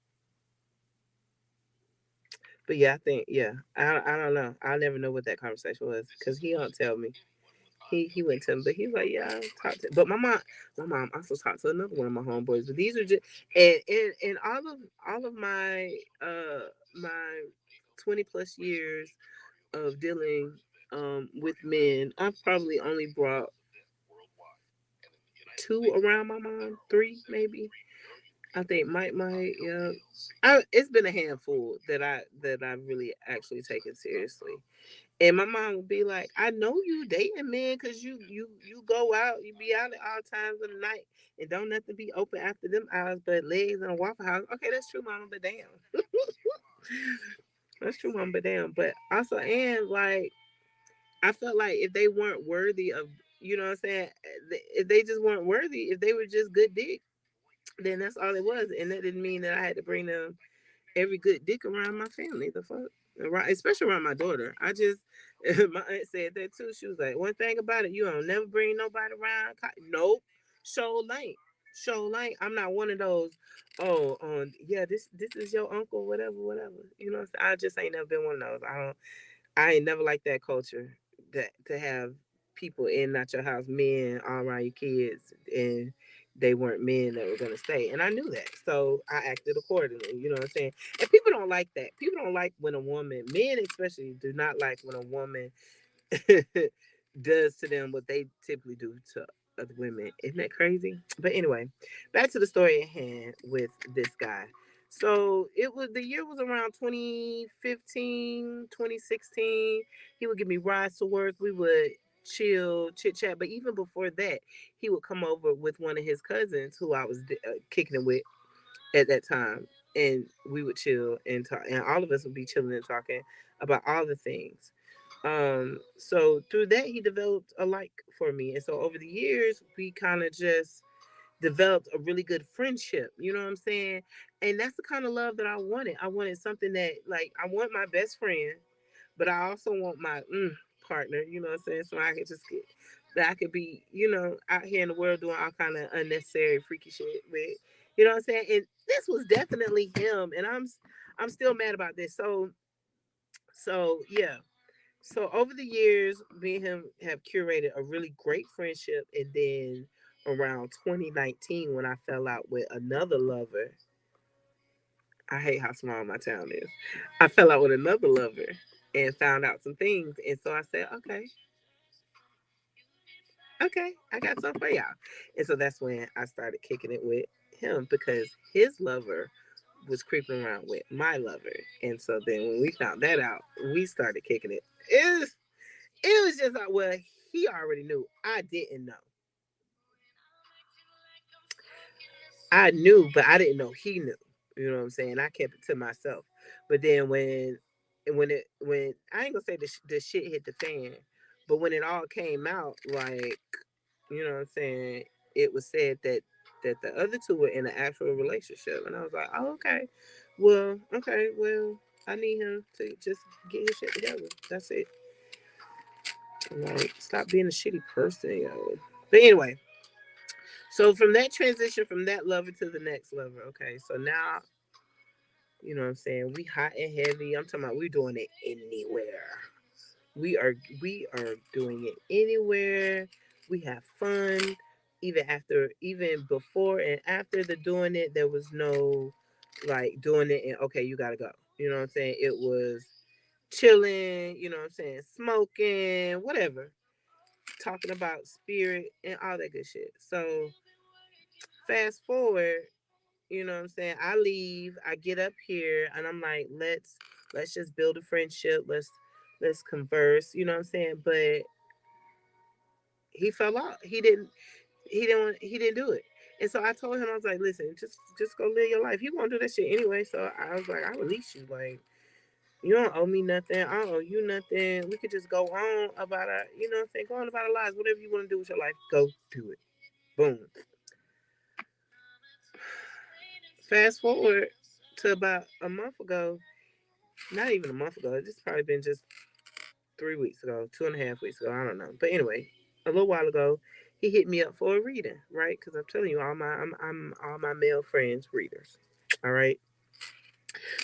but yeah, I think yeah, I don't know. I'll never know what that conversation was because he don't tell me. He went to him, but he was like, yeah, I talked to. But my mom also talked to another one of my homeboys. But these are just and all of my 20 plus years of dealing with men, I've probably only brought two around my mom, three maybe. I think might yeah. It's been a handful that I really actually taken seriously. And my mom would be like, "I know you dating men because you go out, you be out at all times of the night, and don't nothing be open after them hours but legs and a Waffle House." Okay, that's true, mama, but damn, that's true, mama, but damn. But also, and like, I felt like if they weren't worthy of, you know what I'm saying, if they just weren't worthy, if they were just good dick, then that's all it was, and that didn't mean that I had to bring them every good dick around my family. The fuck, right? Especially around my daughter. I just my aunt said that too. She was like, one thing about it, you don't never bring nobody around. Nope, show lane, show lane. I'm not one of those. Oh, yeah, this is your uncle, whatever, whatever. You know, I just ain't never been one of those. I ain't never liked that culture that to have people in not your house, men all around your kids, and they weren't men that were gonna stay. And I knew that, so I acted accordingly. You know what I'm saying? And people don't like that. People don't like when a woman, men especially, do not like when a woman does to them what they typically do to other women. Isn't that crazy? But anyway, back to the story at hand with this guy. So it was the year was around 2015, 2016. He would give me rides to work. We would chill, chit chat. But even before that, he would come over with one of his cousins who I was kicking it with at that time, and we would chill and talk, and all of us would be chilling and talking about all the things. So through that, he developed a like for me, and so over the years, we kind of just developed a really good friendship. You know what I'm saying? And that's the kind of love that I wanted. I wanted something that, like, I want my best friend, but I also want my partner. You know what I'm saying? So I could just get that I could be, out here in the world doing all kind of unnecessary freaky shit with. You know what I'm saying? And this was definitely him, and I'm still mad about this. So yeah. So over the years, me and him have curated a really great friendship, and then around 2019, when I fell out with another lover, I hate how small my town is. I fell out with another lover and found out some things, and so I said, okay, I got something for y'all. And so that's when I started kicking it with him because his lover was creeping around with my lover, and so then when we found that out, we started kicking it. It was just like, well, he already knew. I didn't know. I knew, but I didn't know he knew. You know what I'm saying? I kept it to myself. But then when I ain't gonna say the shit hit the fan, but when it all came out, like, you know what I'm saying, it was said that the other two were in an actual relationship, and I was like, oh, okay, well, I need him to just get his shit together. That's it. Like, stop being a shitty person, yo. But anyway, so from that transition from that lover to the next lover, okay. So now You know what I'm saying? We hot and heavy. I'm talking about we doing it anywhere. We are doing it anywhere. We have fun. Even before and after the doing it, there was no like doing it and okay, you gotta go. You know what I'm saying? It was chilling, you know what I'm saying, smoking, whatever. Talking about spirit and all that good shit. So fast forward, you know what I'm saying? I leave, I get up here and I'm like, let's just build a friendship. Let's converse, you know what I'm saying? But he fell off. He didn't do it. And so I told him, I was like, listen, just go live your life. You gonna do that shit anyway. So I was like, I release you. Like, you don't owe me nothing. I don't owe you nothing. We could just go on about our, you know what I'm saying? Go on about our lives. Whatever you want to do with your life, go do it. Boom. Fast forward to about a month ago, not even a month ago. It's probably been just 3 weeks ago, 2.5 weeks ago. I don't know. But anyway, a little while ago, he hit me up for a reading, right? Because I'm telling you, I'm all my male friends readers. All right.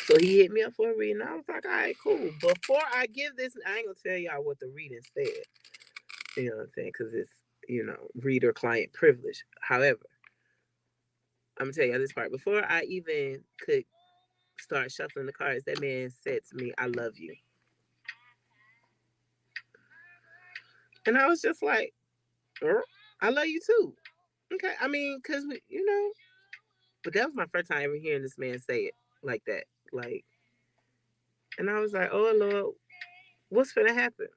So he hit me up for a reading. I was like, all right, cool. Before I give this, I ain't gonna tell y'all what the reading said. You know what I'm saying? Because it's reader client privilege. However, I'm gonna tell y'all this part. Before I even could start shuffling the cards, that man said to me, "I love you," and I was just like, "I love you too." Okay, I mean, cause but that was my first time ever hearing this man say it like that. Like, and I was like, "Oh Lord, what's gonna happen?"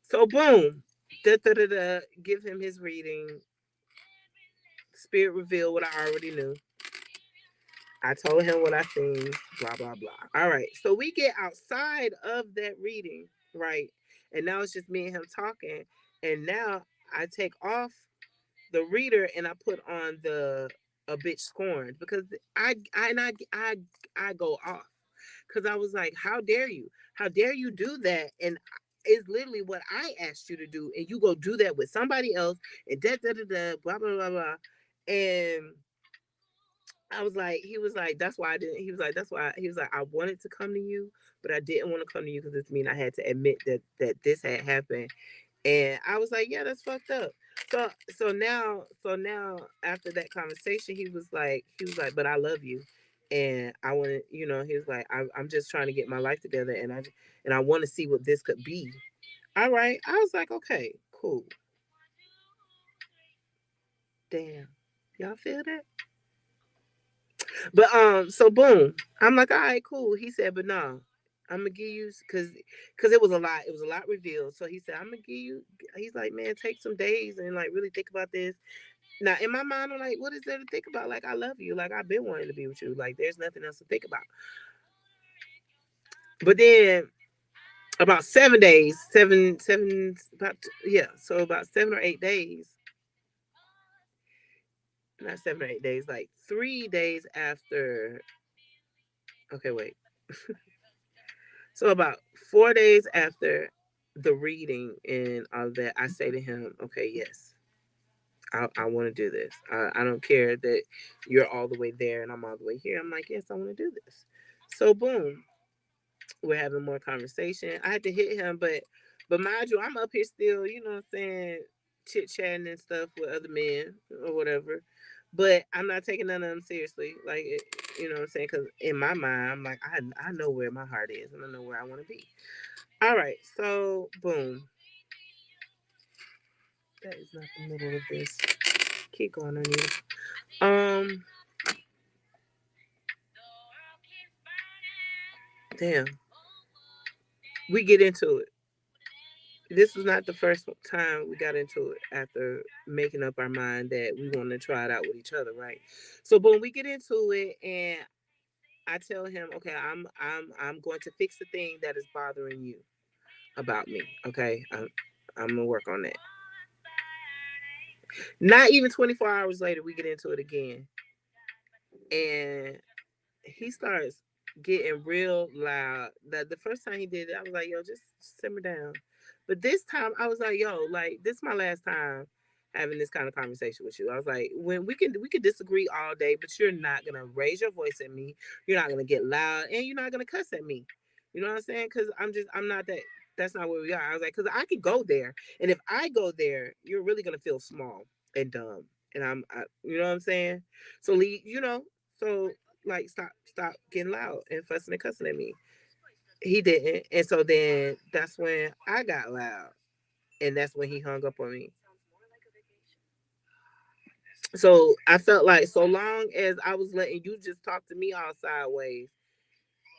So boom, da da da da. Give him his reading. Spirit revealed what I already knew. I told him what I seen. Blah blah blah. All right, so we get outside of that reading, right? And now it's just me and him talking. And now I take off the reader and I put on the a bitch scorned because I go off because I was like, how dare you do that? And it's literally what I asked you to do, and you go do that with somebody else, and da da da da blah blah blah blah, and I was like, he was like, that's why I didn't. He was like, that's why. He was like, I wanted to come to you, but I didn't want to come to you because it mean I had to admit that this had happened. And I was like, yeah, that's fucked up. So now after that conversation, he was like, but I love you, and I want to, he was like, I'm just trying to get my life together, and I want to see what this could be. All right, I was like, okay, cool, damn, y'all feel that? But so boom, I'm like, all right, cool. He said, but no, I'm gonna give you because it was a lot. It was a lot revealed. So he said, I'm gonna give you. He's like, man, take some days and like really think about this. Now in my mind, I'm like, what is there to think about? Like I love you. Like I've been wanting to be with you. Like there's nothing else to think about. But then about 7 days, about yeah, so about 7 or 8 days, not 7 or 8 days, like 3 days after. Okay, wait. So about 4 days after the reading and all of that, I say to him, "Okay, yes, I want to do this. I don't care that you're all the way there and I'm all the way here. I'm like, yes, I want to do this." So boom, we're having more conversation. I had to hit him, but mind you, I'm up here still, you know what I'm saying, chit chatting and stuff with other men or whatever. But I'm not taking none of them seriously, like you know what I'm saying, because in my mind, I'm like, I know where my heart is and I know where I want to be. All right, so boom. That is not the middle of this. Keep going, Anita. Um, damn. We get into it. This was not the first time we got into it after making up our mind that we want to try it out with each other, right? So boom, we get into it, and I tell him, okay, I'm going to fix the thing that is bothering you about me. Okay, I'm gonna work on that. Not even 24 hours later, we get into it again, and he starts getting real loud. The first time he did it, I was like, yo, just simmer down. But this time I was like, yo, like this is my last time. having this kind of conversation with you. I was like, when we can disagree all day, but you're not gonna raise your voice at me. You're not gonna get loud, and you're not gonna cuss at me. You know what I'm saying? Because I'm not that. That's not where we are. I was like, because I could go there, and if I go there, you're really gonna feel small and dumb, and you know what I'm saying? So so like stop getting loud and fussing and cussing at me. He didn't, and so then that's when I got loud, and that's when he hung up on me. So I felt like so long as I was letting you just talk to me all sideways,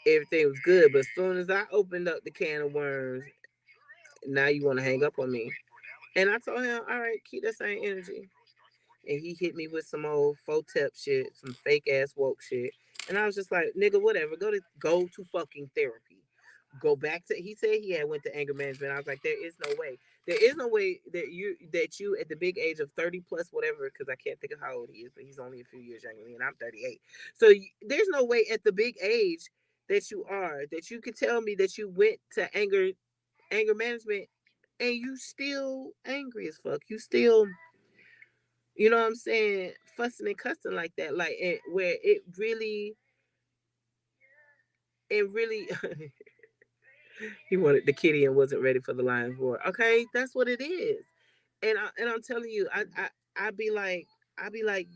everything was good. But as soon as I opened up the can of worms, now you want to hang up on me. And I told him, all right, keep that same energy. And he hit me with some old photep shit, some fake ass woke shit. And I was just like, nigga, whatever. Go to fucking therapy. Go back to. He said he had went to anger management. I was like, there is no way. There is no way that you at the big age of 30 plus whatever, because I can't think of how old he is, but he's only a few years younger than me, and I'm 38. So there's no way at the big age that you could tell me that you went to anger management and you still angry as fuck. You still, you know what I'm saying, fussing and cussing like that, like where it really he wanted the kitty and wasn't ready for the lion's roar. Okay, that's what it is. And I'm telling you, I be like,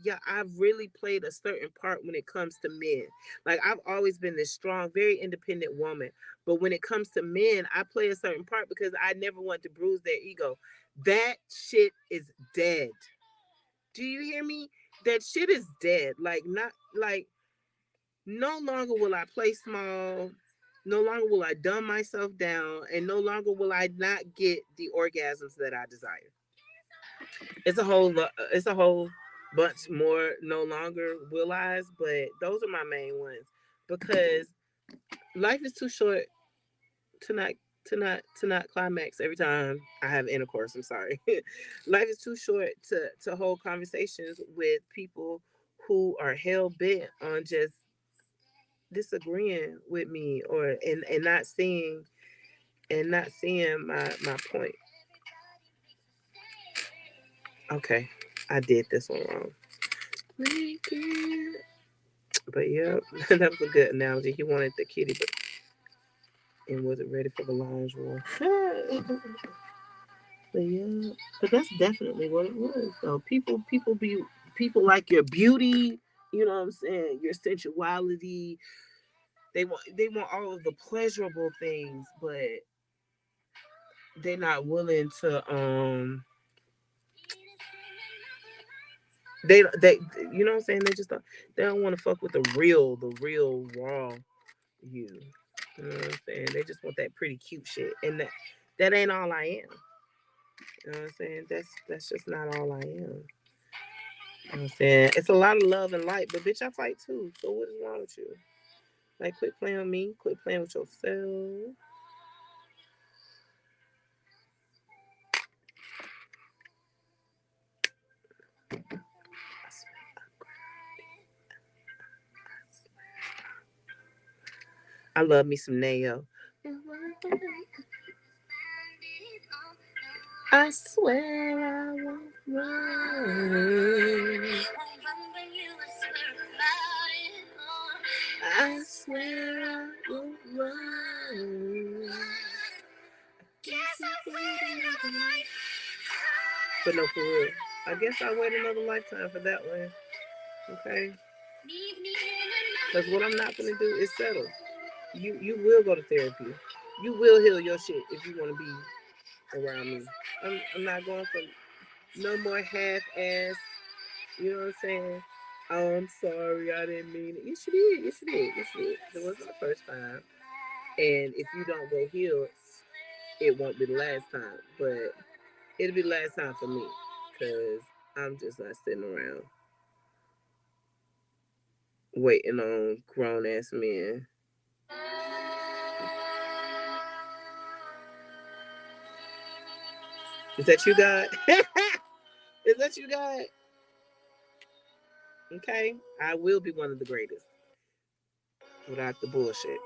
yeah, I've really played a certain part when it comes to men. Like I've always been this strong, very independent woman. But when it comes to men, I play a certain part because I never want to bruise their ego. That shit is dead. Do you hear me? That shit is dead. Like not like no longer will I play small. No longer will I dumb myself down, and no longer will I not get the orgasms that I desire. It's a whole bunch more no longer will I's, but those are my main ones because life is too short to not climax every time I have intercourse. I'm sorry. Life is too short to hold conversations with people who are hell bent on just disagreeing with me or and not seeing my point. Okay, I did this one wrong. But yeah, that was a good analogy. He wanted the kitty, but and wasn't ready for the lion's roar. But yeah, but that's definitely what it was. Though people like your beauty. You know what I'm saying? Your sensuality. They want all of the pleasurable things, but they're not willing to they you know what I'm saying? They don't want to fuck with the real raw you. You know what I'm saying? They just want that pretty cute shit, and that ain't all I am. You know what I'm saying? That's just not all I am. You know what I'm saying? It's a lot of love and light, but bitch, I fight too. So what is wrong with you? Like, quit playing with me. Quit playing with yourself. I love me some nail. I swear I won't run. I swear I won't run. Guess I'll wait another life. But no, for real. I guess I'll wait another lifetime for that one. Okay? Because what I'm not going to do is settle. You will go to therapy. You will heal your shit if you want to be around me. I'm not going for no more half ass. You know what I'm saying? Oh, I'm sorry, I didn't mean it. Yes, you did. Yes, you did. Yes, you did. It wasn't the first time. And if you don't go heal, it won't be the last time. But it'll be the last time for me. Because I'm just not sitting around waiting on grown ass men. Is that you, God? Is that you, God? Okay. I will be one of the greatest without the bullshit.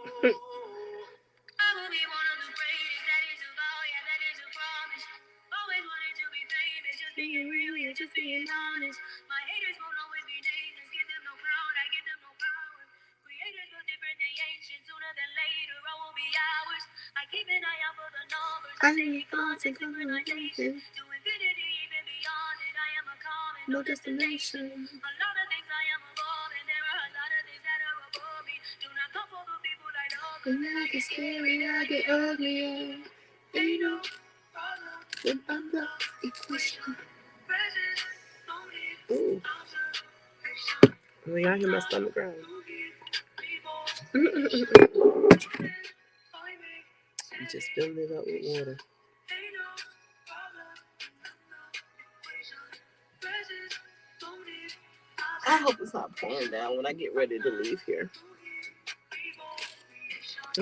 be honest. My haters won't always be nameless. Give them no crown, I give them no power. Creators look different, they ancient. Sooner than later, I won't be ours. I keep an eye out for the numbers. I take context, synchronization. To infinity, even beyond it. I am a common, no destination. A lot of things I am above, and there are a lot of things that are above me. Do not come for the people I love. And then I get scary, I get ugly. Ain't no problem when I'm the equation. Ooh. Well, y'all hear my stomach growling. Just filling it up with water. I hope it's not pouring down when I get ready to leave here.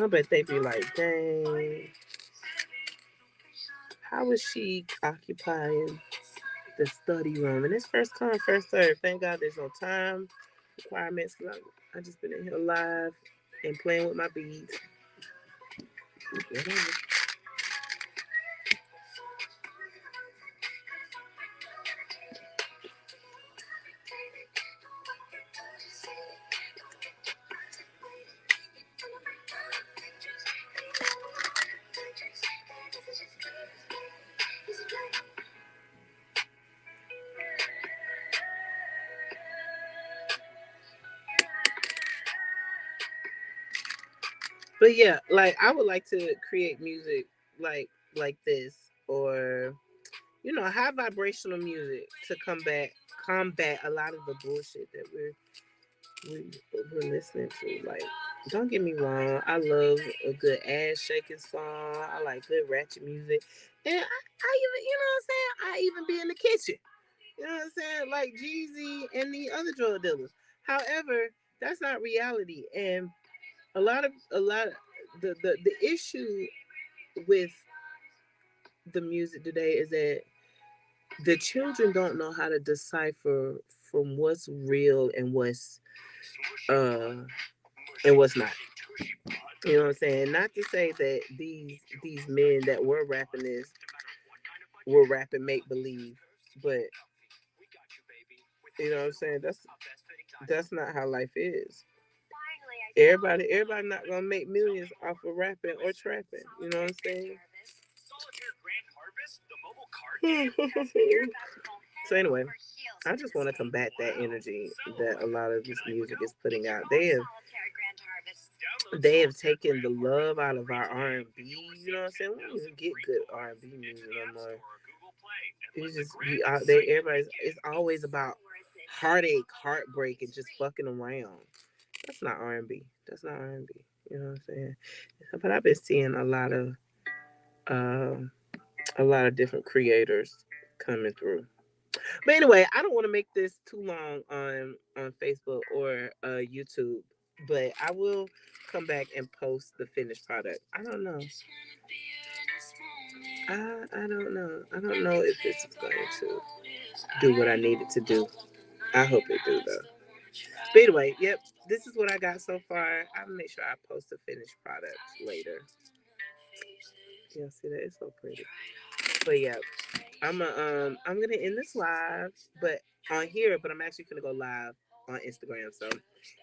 I bet they be like, dang, how is she occupying the study room? And it's first come, first serve. Thank God there's no time requirements. I just been in here live and playing with my beads. Whatever. But yeah, like I would like to create music like this, or high vibrational music to combat a lot of the bullshit that we're listening to. Like, don't get me wrong, I love a good ass shaking song. I like good ratchet music, and I even what I'm saying. I even be in the kitchen. You know what I'm saying, like Jeezy and the other drug dealers. However, that's not reality, and a lot of the issue with the music today is that the children don't know how to decipher from what's real uh and what's not. You know what I'm saying? Not to say that these men that were rapping make believe, but you know what I'm saying? That's not how life is. Everybody not gonna make millions off of rapping or trapping. You know what I'm saying? So anyway, I just want to combat that energy that a lot of this music is putting out. They have taken the love out of our R&B. You know what I'm saying? We don't even get good R&B music no more. It's just be out there. Everybody's. It's always about heartache, heartbreak, and just fucking around. That's not R&B. That's not R&B. You know what I'm saying? But I've been seeing uh, a lot of different creators coming through. But anyway, I don't want to make this too long on Facebook or YouTube, but I will come back and post the finished product. I don't know. I don't know. I don't know if this is going to do what I need it to do. I hope it do though. But anyway, yep. This is what I got so far. I'll make sure I post the finished product later. Yeah, see that? It's so pretty. But yeah, I'm gonna end this live, but on here, but I'm actually gonna go live on Instagram. So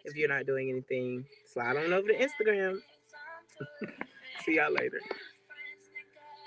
if you're not doing anything, slide on over to Instagram. See y'all later.